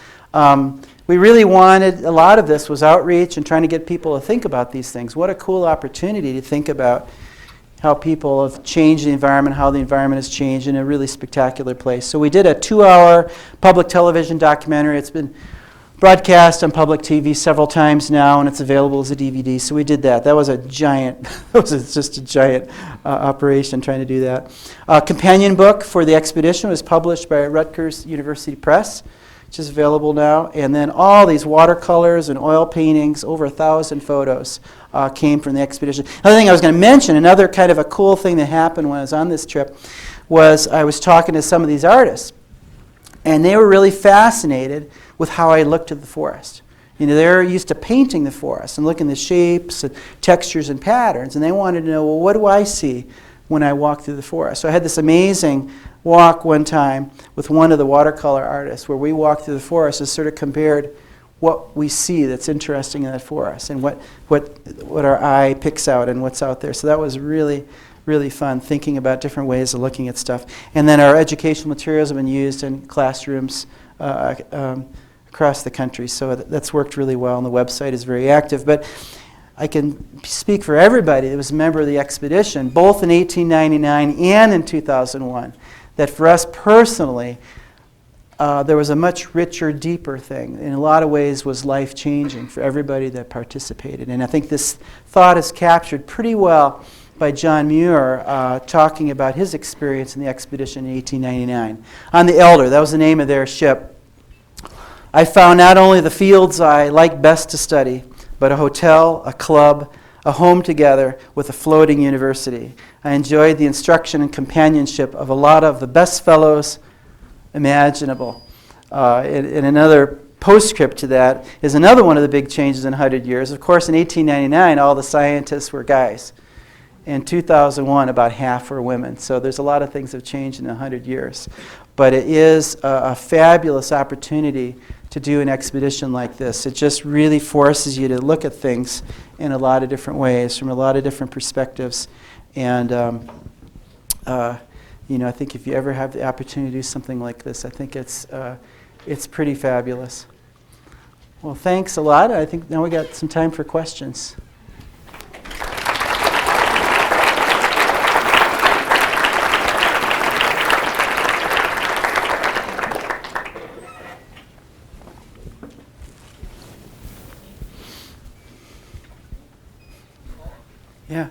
We really wanted, a lot of this was outreach and trying to get people to think about these things. What a cool opportunity to think about how people have changed the environment, how the environment has changed in a really spectacular place. So we did a 2-hour public television documentary. It's been broadcast on public TV several times now, and it's available as a DVD. So we did that. That was a giant, just a giant operation trying to do that. A companion book for the expedition was published by Rutgers University Press, which is available now. And then all these watercolors and oil paintings, over 1,000 photos came from the expedition. Another thing I was going to mention, another kind of a cool thing that happened when I was on this trip, was I was talking to some of these artists, and they were really fascinated with how I looked at the forest. They're used to painting the forest and looking at the shapes and textures and patterns, and they wanted to know, well, what do I see when I walk through the forest? So I had this amazing walk one time with one of the watercolor artists where we walked through the forest and sort of compared what we see that's interesting in that forest and what our eye picks out and what's out there. So that was really, really fun, thinking about different ways of looking at stuff. And then our educational materials have been used in classrooms across the country. So that's worked really well, and the website is very active. But I can speak for everybody that was a member of the expedition, both in 1899 and in 2001, that for us personally, there was a much richer, deeper thing. In a lot of ways was life-changing for everybody that participated. And I think this thought is captured pretty well by John Muir talking about his experience in the expedition in 1899. On the Elder, that was the name of their ship. I found not only the fields I like best to study, but a hotel, a club, a home together with a floating university. I enjoyed the instruction and companionship of a lot of the best fellows imaginable. In another postscript to that is another one of the big changes in 100 years. Of course, in 1899, all the scientists were guys. In 2001, about half were women. So there's a lot of things that have changed in 100 years. But it is a fabulous opportunity to do an expedition like this. It just really forces you to look at things in a lot of different ways, from a lot of different perspectives. And I think if you ever have the opportunity to do something like this, I think it's pretty fabulous. Well, thanks a lot. I think now we got some time for questions. Yeah.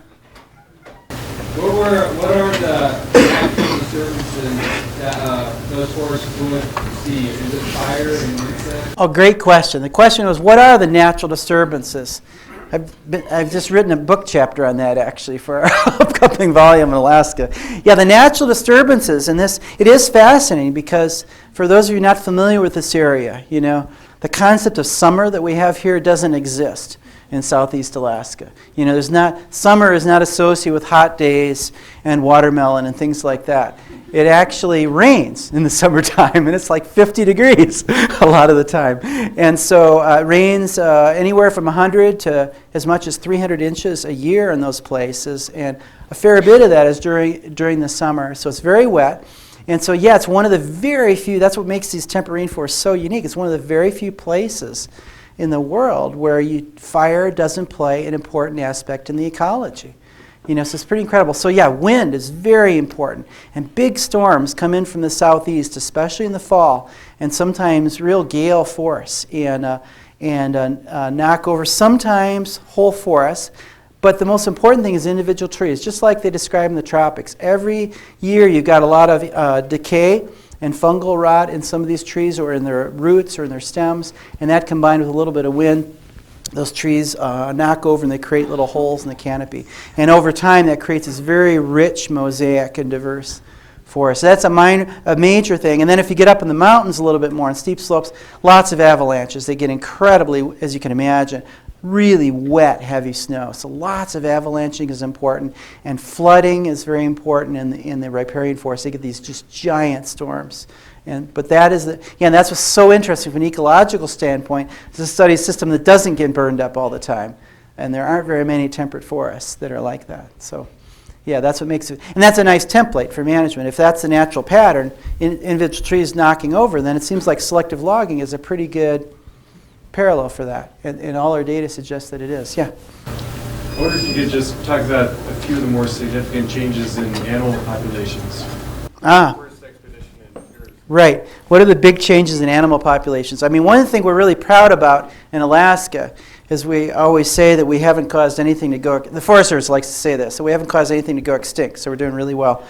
What are the natural disturbances that those forests would see? Is it fire and insects? Oh, great question. The question was, what are the natural disturbances? I've just written a book chapter on that, actually, for our upcoming volume in Alaska. Yeah, the natural disturbances, and it is fascinating because for those of you not familiar with this area, the concept of summer that we have here doesn't exist in southeast Alaska. Summer is not associated with hot days and watermelon and things like that. It actually rains in the summertime, and it's like 50 degrees a lot of the time. And so it rains anywhere from 100 to as much as 300 inches a year in those places, and a fair bit of that is during the summer. So it's very wet. And so, yeah, it's one of the very few, that's what makes these temperate rainforests so unique. It's one of the very few places in the world where fire doesn't play an important aspect in the ecology. So it's pretty incredible. So yeah, wind is very important. And big storms come in from the southeast, especially in the fall, and sometimes real gale force and knock over sometimes whole forests. But the most important thing is individual trees, just like they describe in the tropics. Every year you've got a lot of decay and fungal rot in some of these trees, or in their roots or in their stems, and that combined with a little bit of wind, those trees knock over and they create little holes in the canopy. And over time that creates this very rich mosaic and diverse forest. So that's a major thing. And then if you get up in the mountains a little bit more on steep slopes, lots of avalanches. They get incredibly, as you can imagine, really wet, heavy snow. So lots of avalanching is important, and flooding is very important in the riparian forest. They get these just giant storms. But that is and that's what's so interesting from an ecological standpoint, is to study a system that doesn't get burned up all the time. And there aren't very many temperate forests that are like that. So yeah, that's what makes it, and that's a nice template for management. If that's the natural pattern, individual trees knocking over, then it seems like selective logging is a pretty good parallel for that, and all our data suggests that it is. Yeah. I wonder if you could just talk about a few of the more significant changes in animal populations. First expedition in yours. Right. What are the big changes in animal populations? I mean, one thing we're really proud about in Alaska is we always say that we haven't caused anything to go, the Forest Service likes to say this, so we haven't caused anything to go extinct, so we're doing really well.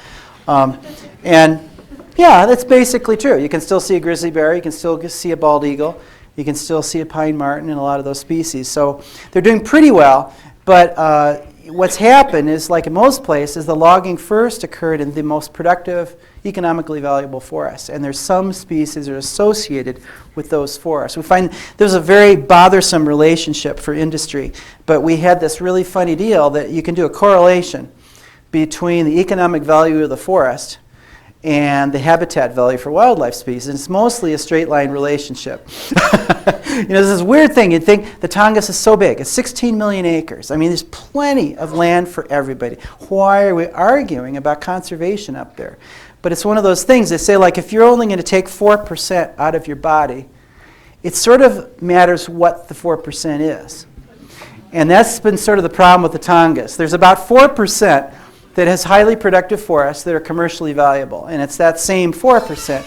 And yeah, that's basically true. You can still see a grizzly bear, you can still see a bald eagle, you can still see a pine marten and a lot of those species. So they're doing pretty well, but what's happened is, like in most places, the logging first occurred in the most productive, economically valuable forests. And there's some species that are associated with those forests. We find there's a very bothersome relationship for industry, but we had this really funny deal that you can do a correlation between the economic value of the forest and the habitat value for wildlife species. And it's mostly a straight line relationship. There's this weird thing. You'd think the Tongass is so big. It's 16 million acres. I mean, there's plenty of land for everybody. Why are we arguing about conservation up there? But it's one of those things. They say, like, if you're only going to take 4% out of your body, it sort of matters what the 4% is. And that's been sort of the problem with the Tongass. There's about 4% that has highly productive forests that are commercially valuable. And it's that same 4%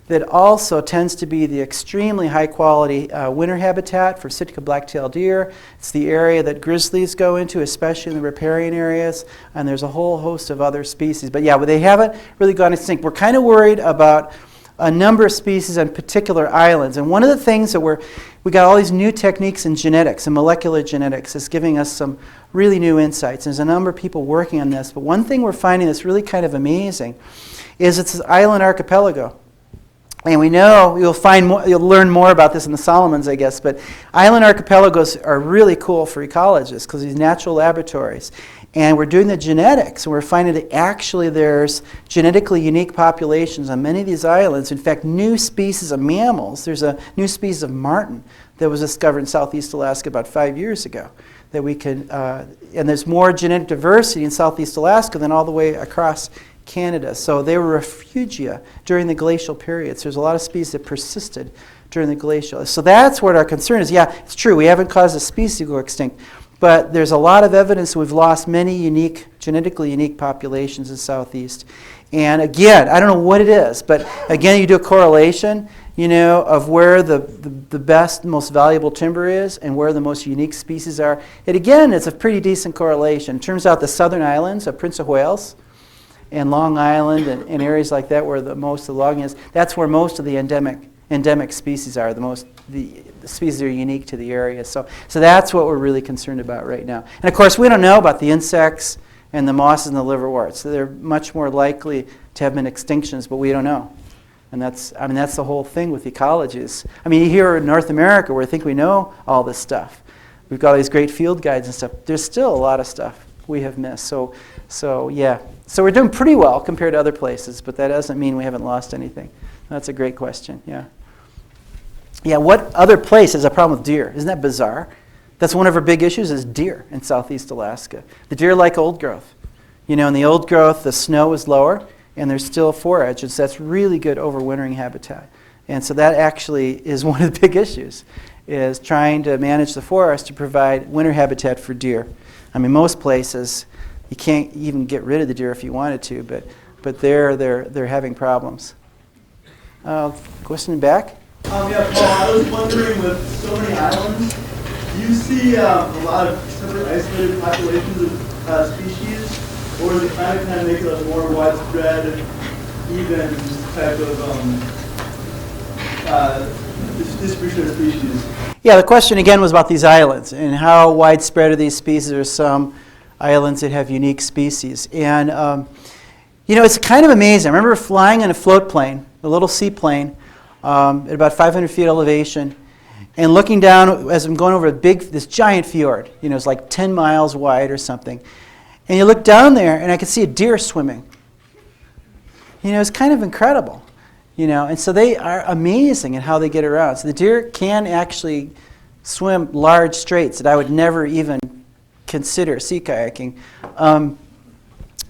that also tends to be the extremely high quality winter habitat for Sitka black-tailed deer. It's the area that grizzlies go into, especially in the riparian areas, and there's a whole host of other species. But yeah, they haven't really gone extinct. We're kind of worried about a number of species on particular islands. And one of the things that we got all these new techniques in genetics and molecular genetics is giving us some really new insights. There's a number of people working on this, but one thing we're finding that's really kind of amazing is it's an island archipelago. And we know you'll learn more about this in the Solomons, I guess, but island archipelagos are really cool for ecologists because these natural laboratories. And we're doing the genetics, and we're finding that actually there's genetically unique populations on many of these islands. In fact, new species of mammals. There's a new species of marten that was discovered in southeast Alaska about 5 years ago. That we could, and there's more genetic diversity in southeast Alaska than all the way across Canada. So they were refugia during the glacial periods. There's a lot of species that persisted during the glacial. So that's what our concern is. Yeah, it's true. We haven't caused a species to go extinct. But there's a lot of evidence that we've lost many genetically unique populations in Southeast. And again, I don't know what it is, but again, you do a correlation, of where the best, most valuable timber is and where the most unique species are. And again, it's a pretty decent correlation. It turns out the southern islands of Prince of Wales and Long Island and areas like that where the most of the logging is, that's where most of the endemic species are, the species that are unique to the area. So that's what we're really concerned about right now. And of course, we don't know about the insects and the mosses and the liverworts. So they're much more likely to have been extinctions, but we don't know. And that's the whole thing with ecologists. Here in North America, where I think we know all this stuff. We've got all these great field guides and stuff. There's still a lot of stuff we have missed. So yeah. So we're doing pretty well compared to other places, but that doesn't mean we haven't lost anything. That's a great question, yeah. Yeah, what other place has a problem with deer? Isn't that bizarre? That's one of our big issues is deer in southeast Alaska. The deer like old growth. In the old growth, the snow is lower, and there's still forage, and so that's really good overwintering habitat. And so that actually is one of the big issues, is trying to manage the forest to provide winter habitat for deer. Most places, you can't even get rid of the deer if you wanted to, but they're having problems. Question back? Yeah, Paul, I was wondering, with so many islands, do you see a lot of separate isolated populations of species, or is it kind of make it a more widespread, even type of distribution of species? Yeah, the question again was about these islands and how widespread are these species. There are some islands that have unique species. And, it's kind of amazing. I remember flying in a float plane, a little seaplane, at about 500 feet elevation, and looking down as I'm going over this giant fjord. It's like 10 miles wide or something. And you look down there, and I could see a deer swimming. It's kind of incredible. And so they are amazing at how they get around. So the deer can actually swim large straits that I would never even consider sea kayaking.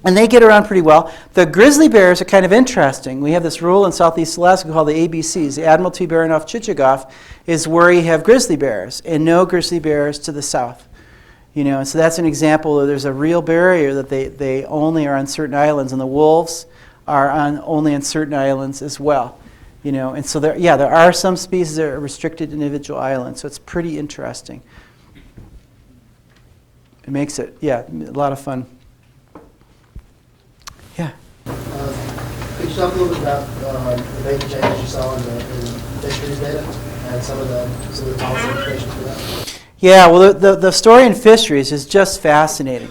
And they get around pretty well. The grizzly bears are kind of interesting. We have this rule in southeast Alaska called the ABCs. The Admiralty Baranof Chichagof is where you have grizzly bears and no grizzly bears to the south. And so that's an example of there's a real barrier that they only are on certain islands, and the wolves are only on certain islands as well. And so there are some species that are restricted to individual islands, so it's pretty interesting. It makes it, a lot of fun. Yeah. Could you talk a little bit about the major changes you saw in fisheries data and some of the policy implications for that? Yeah, well, the story in fisheries is just fascinating.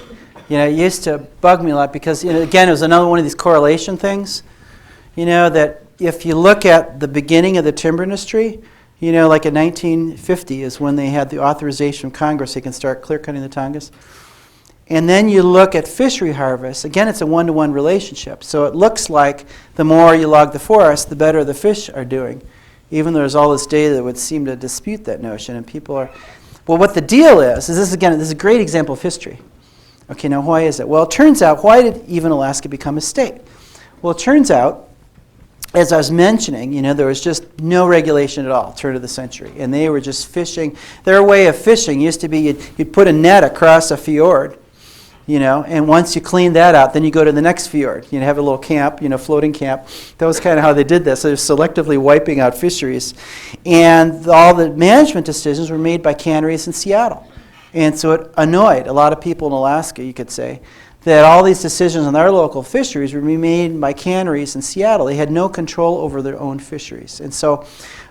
It used to bug me a lot because, again, it was another one of these correlation things. That if you look at the beginning of the timber industry, like in 1950 is when they had the authorization from Congress, they can start clear cutting the Tongass. And then you look at fishery harvest. Again, it's a one-to-one relationship. So it looks like the more you log the forest, the better the fish are doing, even though there's all this data that would seem to dispute that notion. And people are, well, what the deal is this is a great example of history. Okay, now why is it? Well, it turns out, why did even Alaska become a state? Well, it turns out, as I was mentioning, there was just no regulation at all, turn of the century. And they were just fishing. Their way of fishing used to be you'd put a net across a fjord, and once you clean that out, then you go to the next fjord. Have a little camp, floating camp. That was kind of how they did this. So they're selectively wiping out fisheries. And all the management decisions were made by canneries in Seattle. And so it annoyed a lot of people in Alaska, you could say, that all these decisions on their local fisheries were being made by canneries in Seattle. They had no control over their own fisheries. And so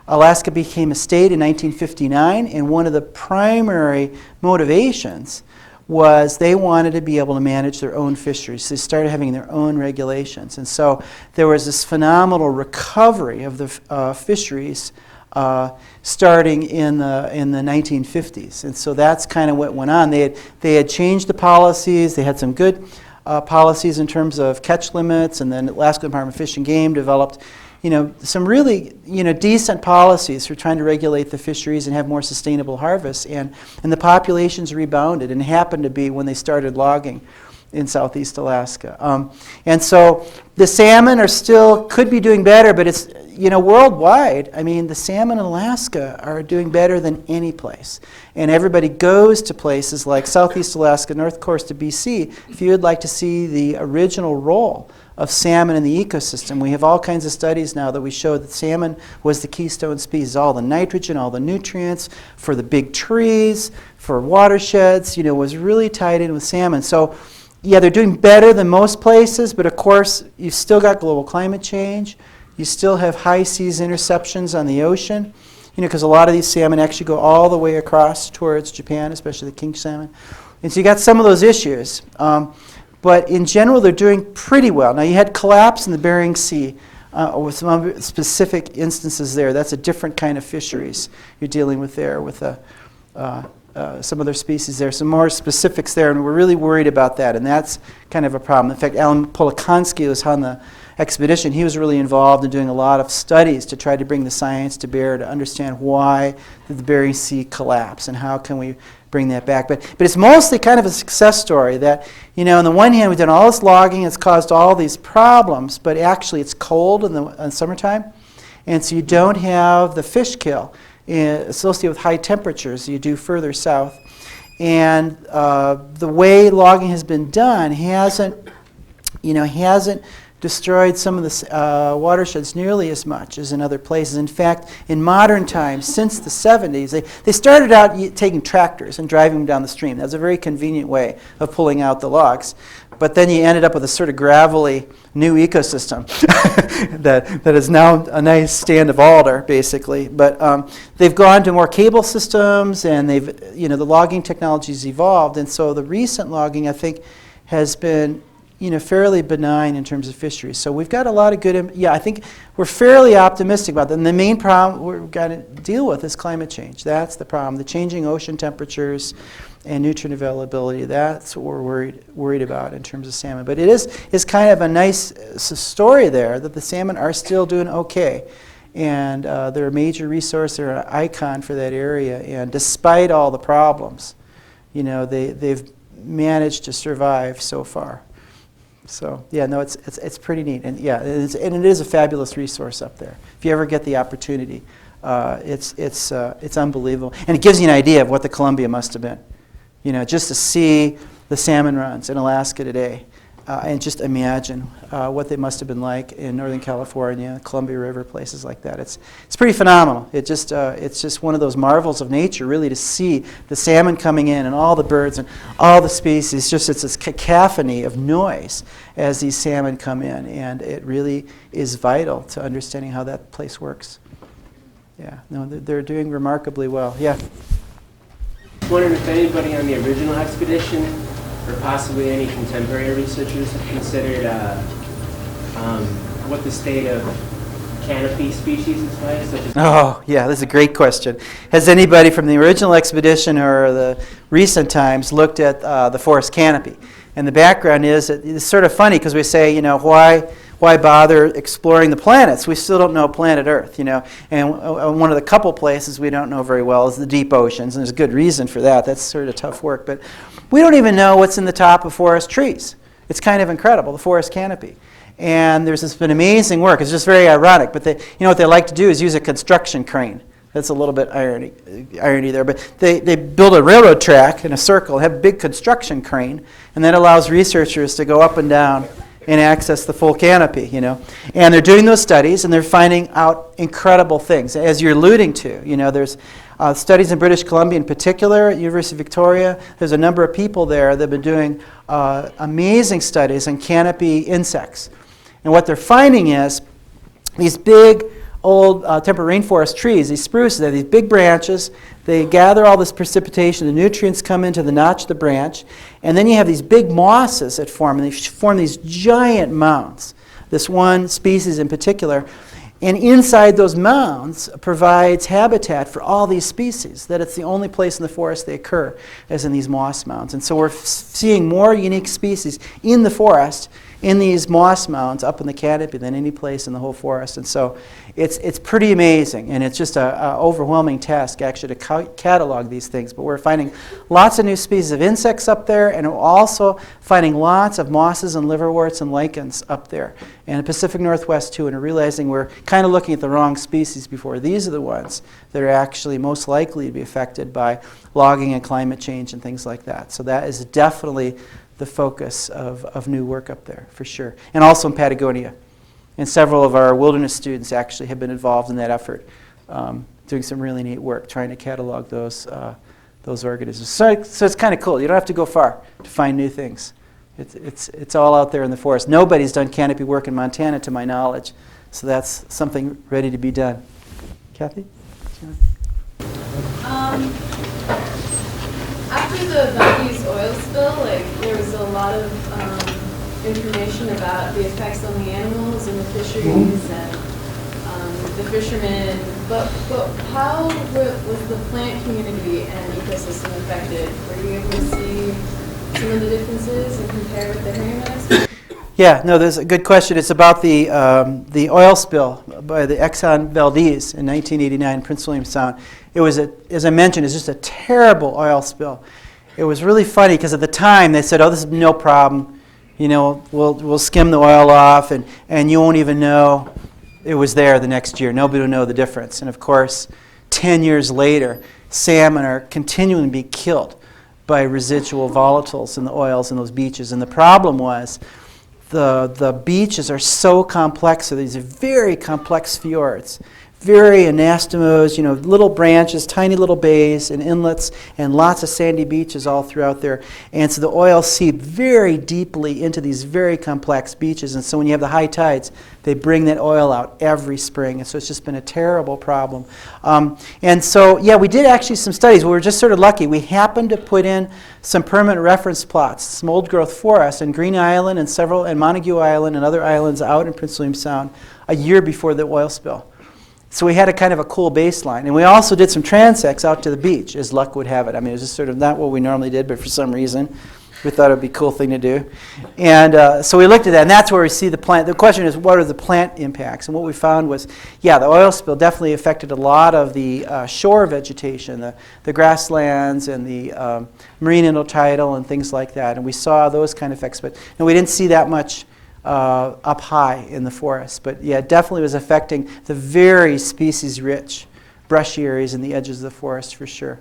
Alaska became a state in 1959, and one of the primary motivations was they wanted to be able to manage their own fisheries. So they started having their own regulations. And so there was this phenomenal recovery of the fisheries starting in the 1950s. And so that's kind of what went on. They had changed the policies. They had some good policies in terms of catch limits, and then Alaska Department of Fish and Game developed some really decent policies for trying to regulate the fisheries and have more sustainable harvests. And the populations rebounded, and it happened to be when they started logging in southeast Alaska. And so the salmon could be doing better, but it's, worldwide, I mean, the salmon in Alaska are doing better than any place. And everybody goes to places like southeast Alaska, north coast of BC, if you would like to see the original role of salmon in the ecosystem. We have all kinds of studies now that we show that salmon was the keystone species. All the nitrogen, all the nutrients for the big trees, for watersheds, was really tied in with salmon. So, yeah, they're doing better than most places, but of course, you've still got global climate change. You still have high seas interceptions on the ocean, because a lot of these salmon actually go all the way across towards Japan, especially the king salmon. And so you got some of those issues. But in general, they're doing pretty well. Now, you had collapse in the Bering Sea with some specific instances there. That's a different kind of fisheries you're dealing with there with some other species there. Some more specifics there, and we're really worried about that, and that's kind of a problem. In fact, Alan Polikansky was on the expedition. He was really involved in doing a lot of studies to try to bring the science to bear to understand why did the Bering Sea collapse and how can we bring that back. But it's mostly kind of a success story that, on the one hand, we've done all this logging, it's caused all these problems, but actually it's cold in the summertime, and so you don't have the fish kill associated with high temperatures you do further south. And the way logging has been done hasn't destroyed some of the watersheds nearly as much as in other places. In fact, in modern times, since the 70s, they started out taking tractors and driving them down the stream. That was a very convenient way of pulling out the logs. But then you ended up with a sort of gravelly new ecosystem that is now a nice stand of alder, basically. But they've gone to more cable systems, and the logging technology's evolved. And so the recent logging, I think, has been fairly benign in terms of fisheries. So we've got a lot of good, I think we're fairly optimistic about that. And the main problem we've got to deal with is climate change. That's the problem. The changing ocean temperatures and nutrient availability, that's what we're worried about in terms of salmon. But it is kind of a nice story there that the salmon are still doing okay. And they're a major resource, they're an icon for that area. And despite all the problems, they've managed to survive so far. So it's pretty neat, and it is a fabulous resource up there. If you ever get the opportunity, it's unbelievable, and it gives you an idea of what the Columbia must have been. Just to see the salmon runs in Alaska today, and just imagine what they must have been like in Northern California, Columbia River, places like that. It's pretty phenomenal. It's just one of those marvels of nature, really, to see the salmon coming in and all the birds and all the species. It's this cacophony of noise as these salmon come in, and it really is vital to understanding how that place works. Yeah, no, they're doing remarkably well. Yeah. I was wondering if anybody on the original expedition, or possibly any contemporary researchers, have considered what the state of canopy species is like, such as... Oh, yeah, this is a great question. Has anybody from the original expedition or the recent times looked at the forest canopy? And the background is, it's sort of funny because we say, why bother exploring the planets? We still don't know planet Earth, And one of the couple places we don't know very well is the deep oceans, and there's a good reason for that. That's sort of tough work. But we don't even know what's in the top of forest trees. It's kind of incredible, the forest canopy. And there's been amazing work. It's just very ironic. But what they like to do is use a construction crane. That's a little bit irony there. But they build a railroad track in a circle, have a big construction crane, and that allows researchers to go up and down and access the full canopy, And they're doing those studies, and they're finding out incredible things. As you're alluding to, there's Studies in British Columbia in particular, at University of Victoria, there's a number of people there that have been doing amazing studies on canopy insects. And what they're finding is these big old temperate rainforest trees, these spruces, they have these big branches, they gather all this precipitation, the nutrients come into the notch of the branch, and then you have these big mosses that form, and they form these giant mounds, this one species in particular. And inside those mounds provides habitat for all these species, that it's the only place in the forest they occur, as in these moss mounds. And so we're seeing more unique species in the forest, in these moss mounds up in the canopy than any place in the whole forest. And so it's pretty amazing, and it's just an overwhelming task actually to catalog these things. But we're finding lots of new species of insects up there, and we're also finding lots of mosses and liverworts and lichens up there, and the Pacific Northwest too, and we're realizing we're kind of looking at the wrong species before. These are the ones that are actually most likely to be affected by logging and climate change and things like that. So that is definitely the focus of new work up there, for sure. And also in Patagonia. And several of our wilderness students actually have been involved in that effort, doing some really neat work, trying to catalog those organisms. So it's kind of cool. You don't have to go far to find new things. It's all out there in the forest. Nobody's done canopy work in Montana, to my knowledge. So that's something ready to be done. Kathy? After the Valdez oil spill, there was a lot of information about the effects on the animals and the fisheries and the fishermen. But how was the plant community and ecosystem affected? Were you able to see some of the differences and compare with the Harriman Expedition? Yeah, no, there's a good question. It's about the oil spill by the Exxon Valdez in 1989 in Prince William Sound. It was, as I mentioned, it's just a terrible oil spill. It was really funny because at the time they said, "Oh, this is no problem. You know, we'll skim the oil off, and you won't even know it was there the next year. Nobody will know the difference." And of course, 10 years later, salmon are continuing to be killed by residual volatiles in the oils in those beaches. And the problem was the beaches are so complex. So these are very complex fjords, very anastomos, little branches, tiny little bays and inlets, and lots of sandy beaches all throughout there. And so the oils seep very deeply into these very complex beaches. And so when you have the high tides, they bring that oil out every spring. And so it's just been a terrible problem. And so, yeah, we did actually some studies. We were just sort of lucky. We happened to put in some permanent reference plots, some old growth forests in Green Island and Montague Island and other islands out in Prince William Sound a year before the oil spill. So we had a kind of a cool baseline. And we also did some transects out to the beach, as luck would have it. I mean, it was just sort of not what we normally did, but for some reason, we thought it would be a cool thing to do. And so we looked at that, and that's where we see the plant. The question is, what are the plant impacts? And what we found was, yeah, the oil spill definitely affected a lot of the shore vegetation, the grasslands and the marine intertidal and things like that. And we saw those kind of effects, but we didn't see that much up high in the forest. But yeah, it definitely was affecting the very species-rich brushy areas in the edges of the forest for sure.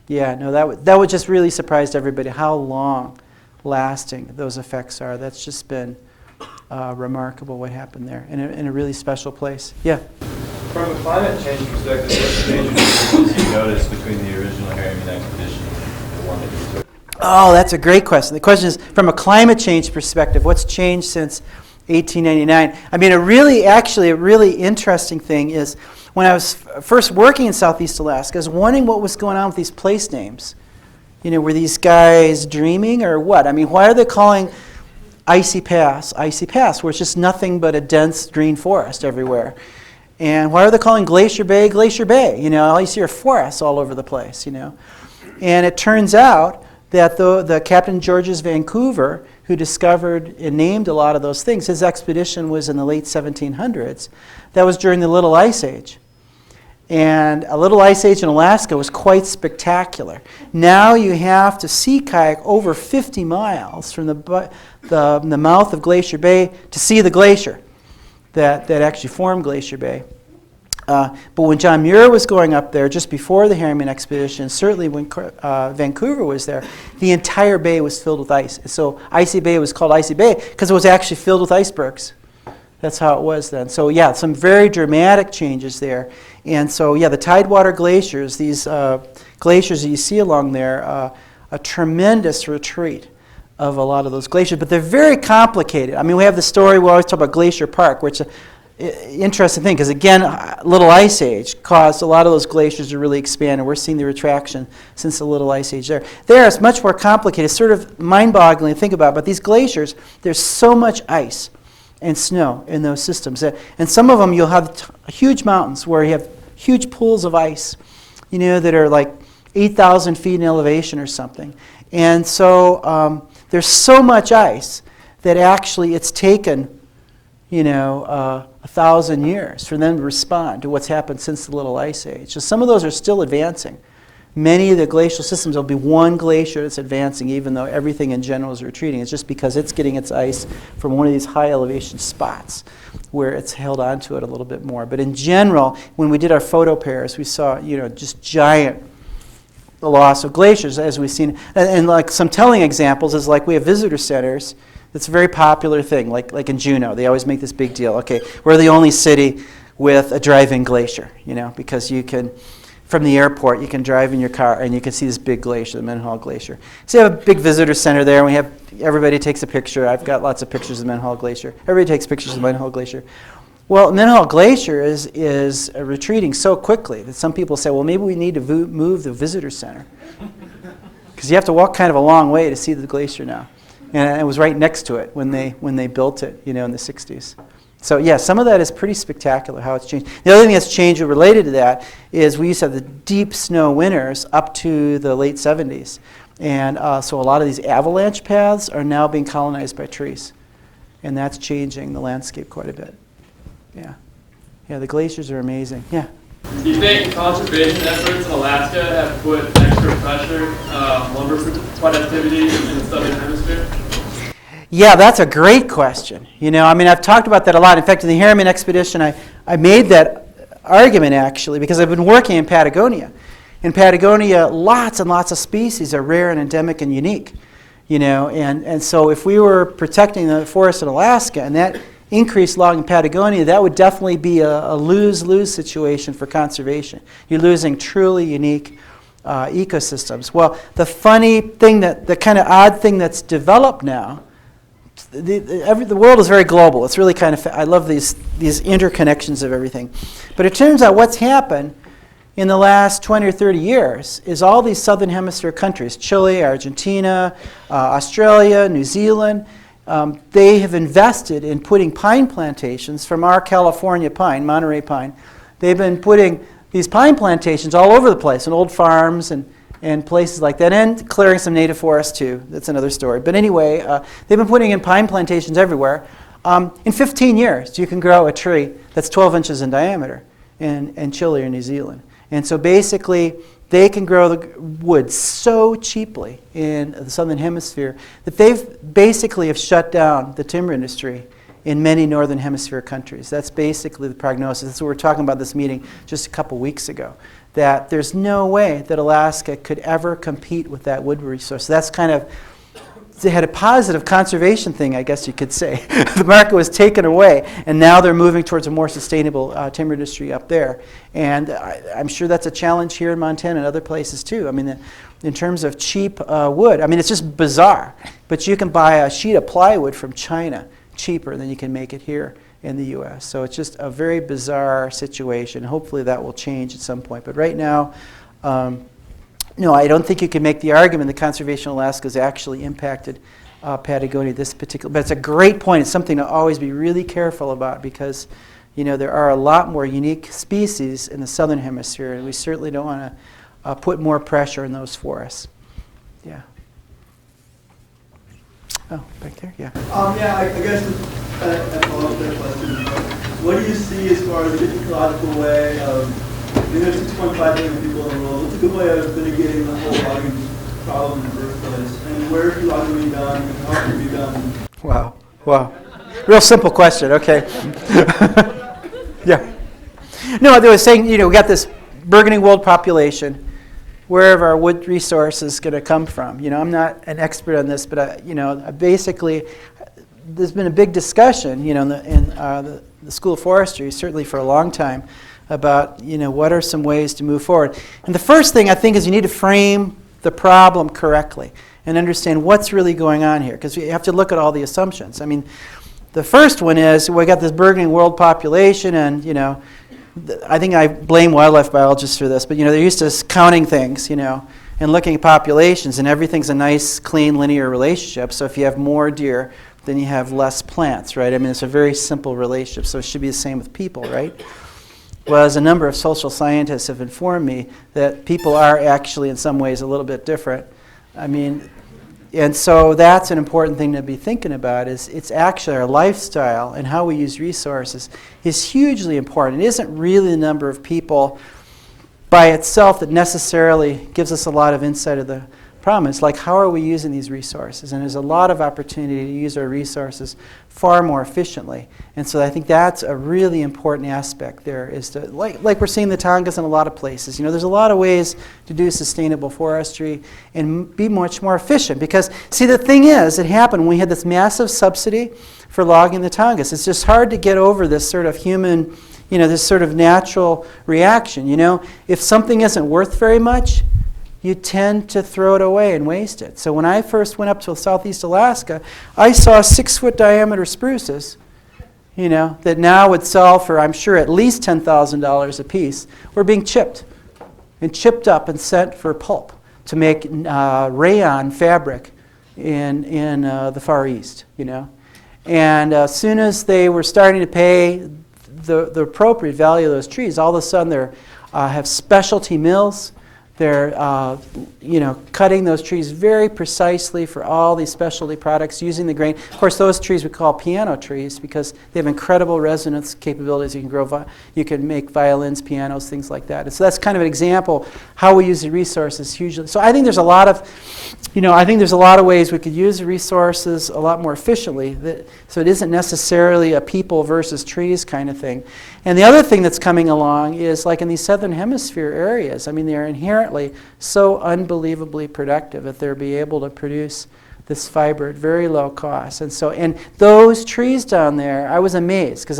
Yeah, no, that would just really surprised everybody how long-lasting those effects are. That's just been remarkable what happened there in a really special place. Yeah? From a climate change perspective, what major differences you noticed between the original Harriman Expedition and the one that you took? Oh, that's a great question. The question is, from a climate change perspective, what's changed since 1899? I mean, a really interesting thing is when I was first working in Southeast Alaska, I was wondering what was going on with these place names. Were these guys dreaming or what? I mean, why are they calling Icy Pass, where it's just nothing but a dense green forest everywhere? And why are they calling Glacier Bay, Glacier Bay? All you see are forests all over the place, And it turns out that the Captain Georges Vancouver, who discovered and named a lot of those things, his expedition was in the late 1700s. That was during the Little Ice Age. And a Little Ice Age in Alaska was quite spectacular. Now you have to sea kayak over 50 miles from the mouth of Glacier Bay to see the glacier that actually formed Glacier Bay. But when John Muir was going up there just before the Harriman Expedition, certainly when Vancouver was there, the entire bay was filled with ice. So Icy Bay was called Icy Bay because it was actually filled with icebergs. That's how it was then. So yeah, some very dramatic changes there. And so yeah, the Tidewater glaciers, these glaciers that you see along there, a tremendous retreat of a lot of those glaciers. But they're very complicated. I mean, we have the story, we always talk about Glacier Park, which is an interesting thing, because again, Little Ice Age caused a lot of those glaciers to really expand, and we're seeing the retraction since the Little Ice Age there. There, it's much more complicated. It's sort of mind-boggling to think about, but these glaciers, there's so much ice and snow in those systems. And some of them you'll have huge mountains where you have huge pools of ice, that are like 8,000 feet in elevation or something. And so there's so much ice that actually it's taken, 1,000 years for them to respond to what's happened since the Little Ice Age. So some of those are still advancing. Many of the glacial systems, there'll be one glacier that's advancing even though everything in general is retreating. It's just because it's getting its ice from one of these high elevation spots where it's held onto it a little bit more. But in general, when we did our photo pairs, we saw, just giant loss of glaciers as we've seen. And like some telling examples is like we have visitor centers. It's a very popular thing, like in Juneau. They always make this big deal. Okay, we're the only city with a drive-in glacier, because you can, from the airport, you can drive in your car and you can see this big glacier, the Mendenhall Glacier. So you have a big visitor center there, and everybody takes a picture. I've got lots of pictures of the Mendenhall Glacier. Everybody takes pictures of the Mendenhall Glacier. Well, Mendenhall Glacier is retreating so quickly that some people say, well, maybe we need to move the visitor center. Because you have to walk kind of a long way to see the glacier now. And it was right next to it when they built it, in the 60s. So yeah, some of that is pretty spectacular how it's changed. The other thing that's changed related to that is we used to have the deep snow winters up to the late 70s. And so a lot of these avalanche paths are now being colonized by trees. And that's changing the landscape quite a bit. Yeah. Yeah, the glaciers are amazing. Yeah. Do you think conservation efforts in Alaska have put extra pressure on lumber productivity in the southern hemisphere? Yeah, that's a great question. I've talked about that a lot. In fact, in the Harriman Expedition, I made that argument, actually, because I've been working in Patagonia. In Patagonia, lots and lots of species are rare and endemic and unique. And so if we were protecting the forest in Alaska and that increased logging in Patagonia, that would definitely be a lose-lose situation for conservation. You're losing truly unique ecosystems. Well, the funny thing, the kind of odd thing that's developed now, the world is very global. It's really kind of, I love these interconnections of everything. But it turns out what's happened in the last 20 or 30 years is all these southern hemisphere countries, Chile, Argentina, Australia, New Zealand, they have invested in putting pine plantations from our California pine, Monterey pine. They've been putting these pine plantations all over the place, in old farms and places like that, and clearing some native forests too. That's another story. But anyway, they've been putting in pine plantations everywhere. In 15 years, you can grow a tree that's 12 inches in diameter in Chile or New Zealand. And so basically, they can grow the wood so cheaply in the southern hemisphere that they've basically have shut down the timber industry in many northern hemisphere countries. That's basically the prognosis. That's what we were talking about this meeting just a couple weeks ago, that there's no way that Alaska could ever compete with that wood resource. So that's kind of, they had a positive conservation thing, I guess you could say. The market was taken away, and now they're moving towards a more sustainable timber industry up there. And I'm sure that's a challenge here in Montana and other places too. I mean, in terms of cheap wood, I mean, it's just bizarre. But you can buy a sheet of plywood from China cheaper than you can make it here in the U.S. So it's just a very bizarre situation. Hopefully that will change at some point. But right now, no, I don't think you can make the argument that conservation in Alaska has actually impacted Patagonia this particular. But it's a great point. It's something to always be really careful about because, there are a lot more unique species in the southern hemisphere, and we certainly don't want to put more pressure in those forests. Yeah. Oh, back there, yeah. I guess I follow up that question. What do you see as far as the ecological way of? There's 6.5 million people in the world. What's a good way of mitigating the whole logging problem in the first place? And where can logging be done? And how can it be done? Wow. Real simple question, okay. Yeah. No, they were saying, we got this burgeoning world population. Where are our wood resources going to come from? I'm not an expert on this, but basically, there's been a big discussion, in the School of Forestry, certainly for a long time, about, what are some ways to move forward. And the first thing I think is you need to frame the problem correctly and understand what's really going on here, because you have to look at all the assumptions. I mean, the first one is we got this burgeoning world population, and I think I blame wildlife biologists for this, but they're used to counting things, and looking at populations, and everything's a nice, clean, linear relationship. So if you have more deer, then you have less plants, right? I mean, it's a very simple relationship, so it should be the same with people, right? Whereas a number of social scientists have informed me that people are actually in some ways a little bit different. I mean, and so that's an important thing to be thinking about, is it's actually our lifestyle and how we use resources is hugely important. It isn't really the number of people by itself that necessarily gives us a lot of insight of the problem. It's like, how are we using these resources? And there's a lot of opportunity to use our resources far more efficiently. And so I think that's a really important aspect there, is to, like we're seeing the Tongass in a lot of places. There's a lot of ways to do sustainable forestry and be much more efficient. Because, see, the thing is, it happened when we had this massive subsidy for logging the Tongass. It's just hard to get over this sort of human, this sort of natural reaction. If something isn't worth very much, you tend to throw it away and waste it. So when I first went up to southeast Alaska, I saw 6-foot diameter spruces, that now would sell for, I'm sure, at least $10,000 a piece, were being chipped and chipped up and sent for pulp to make rayon fabric in the Far East, And as soon as they were starting to pay the appropriate value of those trees, all of a sudden they have specialty mills. They're, cutting those trees very precisely for all these specialty products, using the grain. Of course, those trees we call piano trees because they have incredible resonance capabilities. You can make violins, pianos, things like that. And so that's kind of an example how we use the resources hugely. So I think there's a lot of, ways we could use the resources a lot more efficiently. So it isn't necessarily a people versus trees kind of thing. And the other thing that's coming along is, like in these southern hemisphere areas, I mean, they're inherently so unbelievably productive that they'll be able to produce this fiber at very low cost. And those trees down there, I was amazed because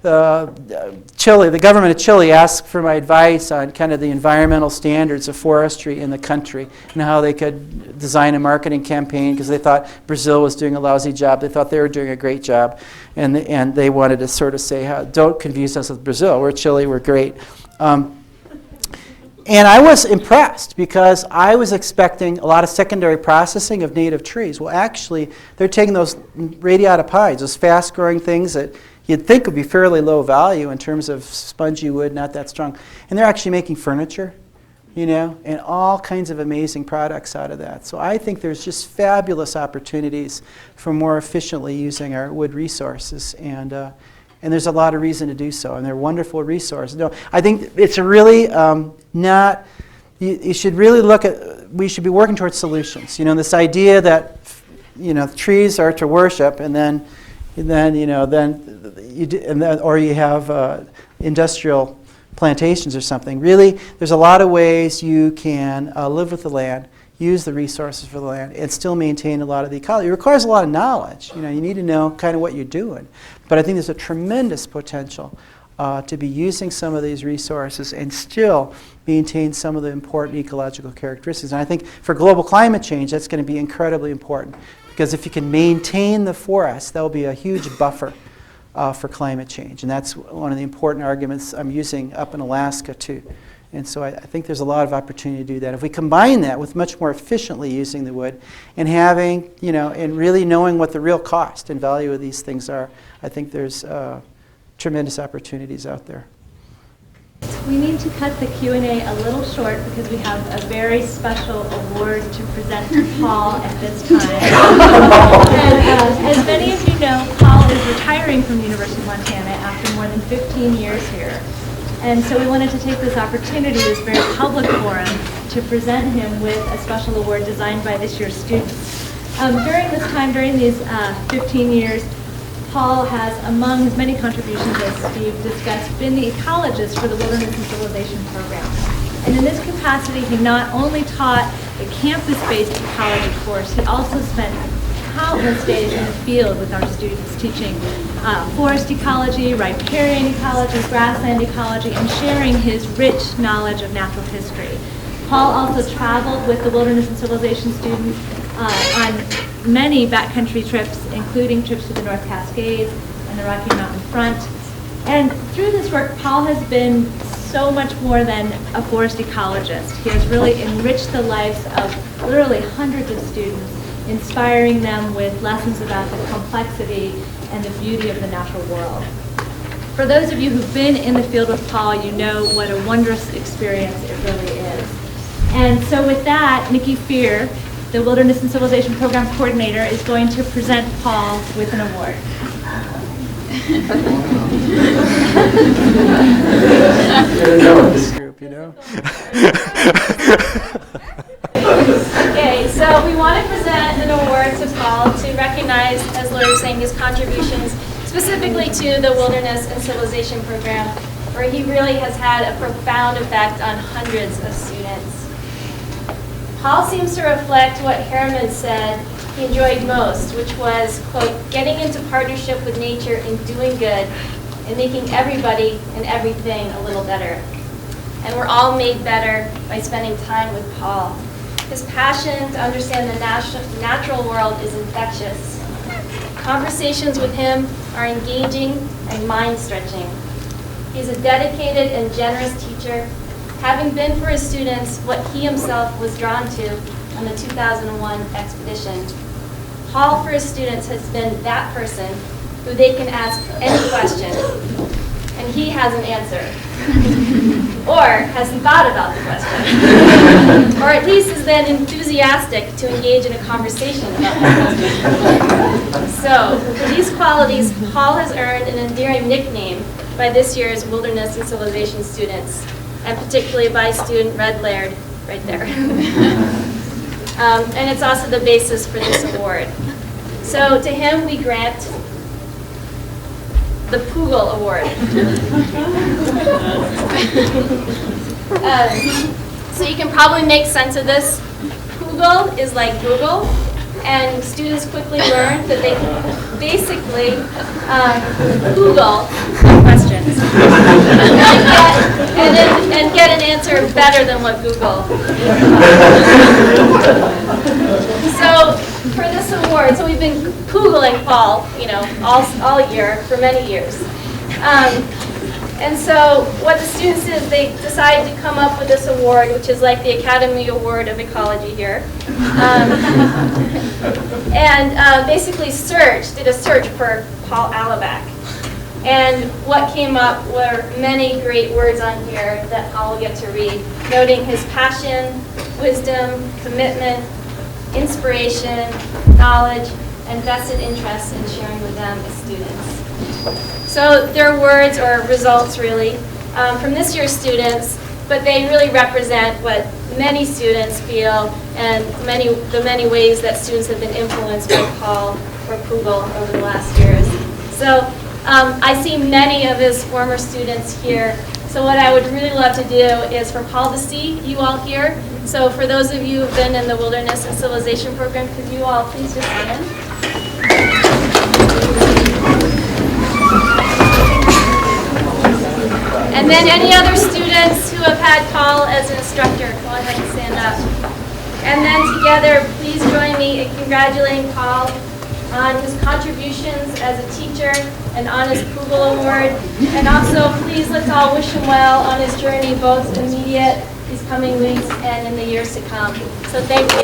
the government of Chile asked for my advice on kind of the environmental standards of forestry in the country and how they could design a marketing campaign, because they thought Brazil was doing a lousy job. They thought they were doing a great job, and they wanted to sort of say, don't confuse us with Brazil. We're Chile, we're great. And I was impressed because I was expecting a lot of secondary processing of native trees. Well, actually, they're taking those radiata pines, those fast-growing things that you'd think would be fairly low value in terms of spongy wood, not that strong. And they're actually making furniture, and all kinds of amazing products out of that. So I think there's just fabulous opportunities for more efficiently using our wood resources. And there's a lot of reason to do so, and they're wonderful resources. I think it's really you should really we should be working towards solutions. This idea that, trees are to worship, or you have industrial plantations or something. Really, there's a lot of ways you can live with the land, use the resources for the land, and still maintain a lot of the ecology. It requires a lot of knowledge. You need to know kind of what you're doing. But I think there's a tremendous potential to be using some of these resources and still maintain some of the important ecological characteristics. And I think for global climate change, that's going to be incredibly important. Because if you can maintain the forest, that will be a huge buffer for climate change. And that's one of the important arguments I'm using up in Alaska, too. And so I think there's a lot of opportunity to do that. If we combine that with much more efficiently using the wood and having, and really knowing what the real cost and value of these things are, I think there's tremendous opportunities out there. We need to cut the Q&A a little short because we have a very special award to present to Paul at this time. And as many of you know, Paul is retiring from the University of Montana after more than 15 years here. And so we wanted to take this opportunity, this very public forum, to present him with a special award designed by this year's students. During these 15 years, Paul has, among his many contributions, as Steve discussed, been the ecologist for the Wilderness and Civilization program. And in this capacity, he not only taught a campus-based ecology course, he also spent countless days in the field with our students, teaching forest ecology, riparian ecology, grassland ecology, and sharing his rich knowledge of natural history. Paul also traveled with the Wilderness and Civilization students on many backcountry trips, including trips to the North Cascades and the Rocky Mountain Front. And through this work, Paul has been so much more than a forest ecologist. He has really enriched the lives of literally hundreds of students, inspiring them with lessons about the complexity and the beauty of the natural world. For those of you who've been in the field with Paul, you know what a wondrous experience it really is. And so with that, Nikki Fear, the Wilderness and Civilization Program Coordinator, is going to present Paul with an award. This group, you know. Okay, so we want to present an award to Paul to recognize, as Lori was saying, his contributions specifically to the Wilderness and Civilization Program, where he really has had a profound effect on hundreds of students. Paul seems to reflect what Harriman said he enjoyed most, which was, quote, getting into partnership with nature and doing good and making everybody and everything a little better. And we're all made better by spending time with Paul. His passion to understand the natural world is infectious. Conversations with him are engaging and mind-stretching. He's a dedicated and generous teacher, having been for his students what he himself was drawn to on the 2001 expedition. Paul for his students has been that person who they can ask any question, and he has an answer. Or has thought about the question. Or at least is then enthusiastic to engage in a conversation about that question. So, for these qualities, Paul has earned an endearing nickname by this year's Wilderness and Civilization students, and particularly by student Red Laird, right there. And it's also the basis for this award. So to him we grant the Poogle Award. So you can probably make sense of this. Poogle is like Google, and students quickly learned that they can basically Google questions and get an answer better than what Google. So for this award, so we've been Googling Paul, you know, all year for many years. And so what the students did is they decided to come up with this award, which is like the Academy Award of Ecology here. And basically did a search for Paul Alabac. And what came up were many great words on here that I'll get to read, noting his passion, wisdom, commitment, inspiration, knowledge, and vested interest in sharing with them as students. So their words or results really from this year's students, but they really represent what many students feel and the many ways that students have been influenced by Paul or Poogle over the last years. So I see many of his former students here. So what I would really love to do is for Paul to see you all here. So for those of you who have been in the Wilderness and Civilization Program, could you all please just stand? And then any other students who have had Paul as an instructor, go ahead and stand up. And then together, please join me in congratulating Paul on his contributions as a teacher and on his Poogle Award. And also, please let's all wish him well on his journey, both immediate, these coming weeks, and in the years to come. So thank you.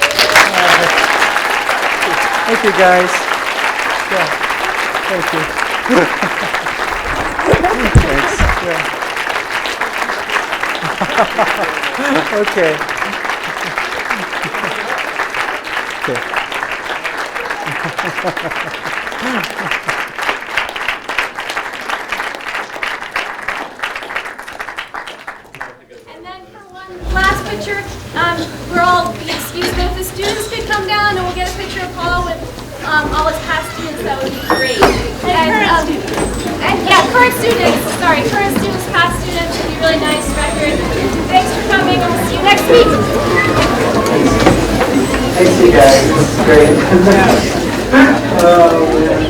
Thank you, guys. Yeah. Thank you. Thanks. Yeah. Okay. And then for one last picture, we're all excused, but if the students could come down and we'll get a picture of Paul with all his past students, that would be great. Current students, past students, should be really nice record. Thanks for coming, and we'll see you next week. Thanks, you guys. This is great. Oh, man.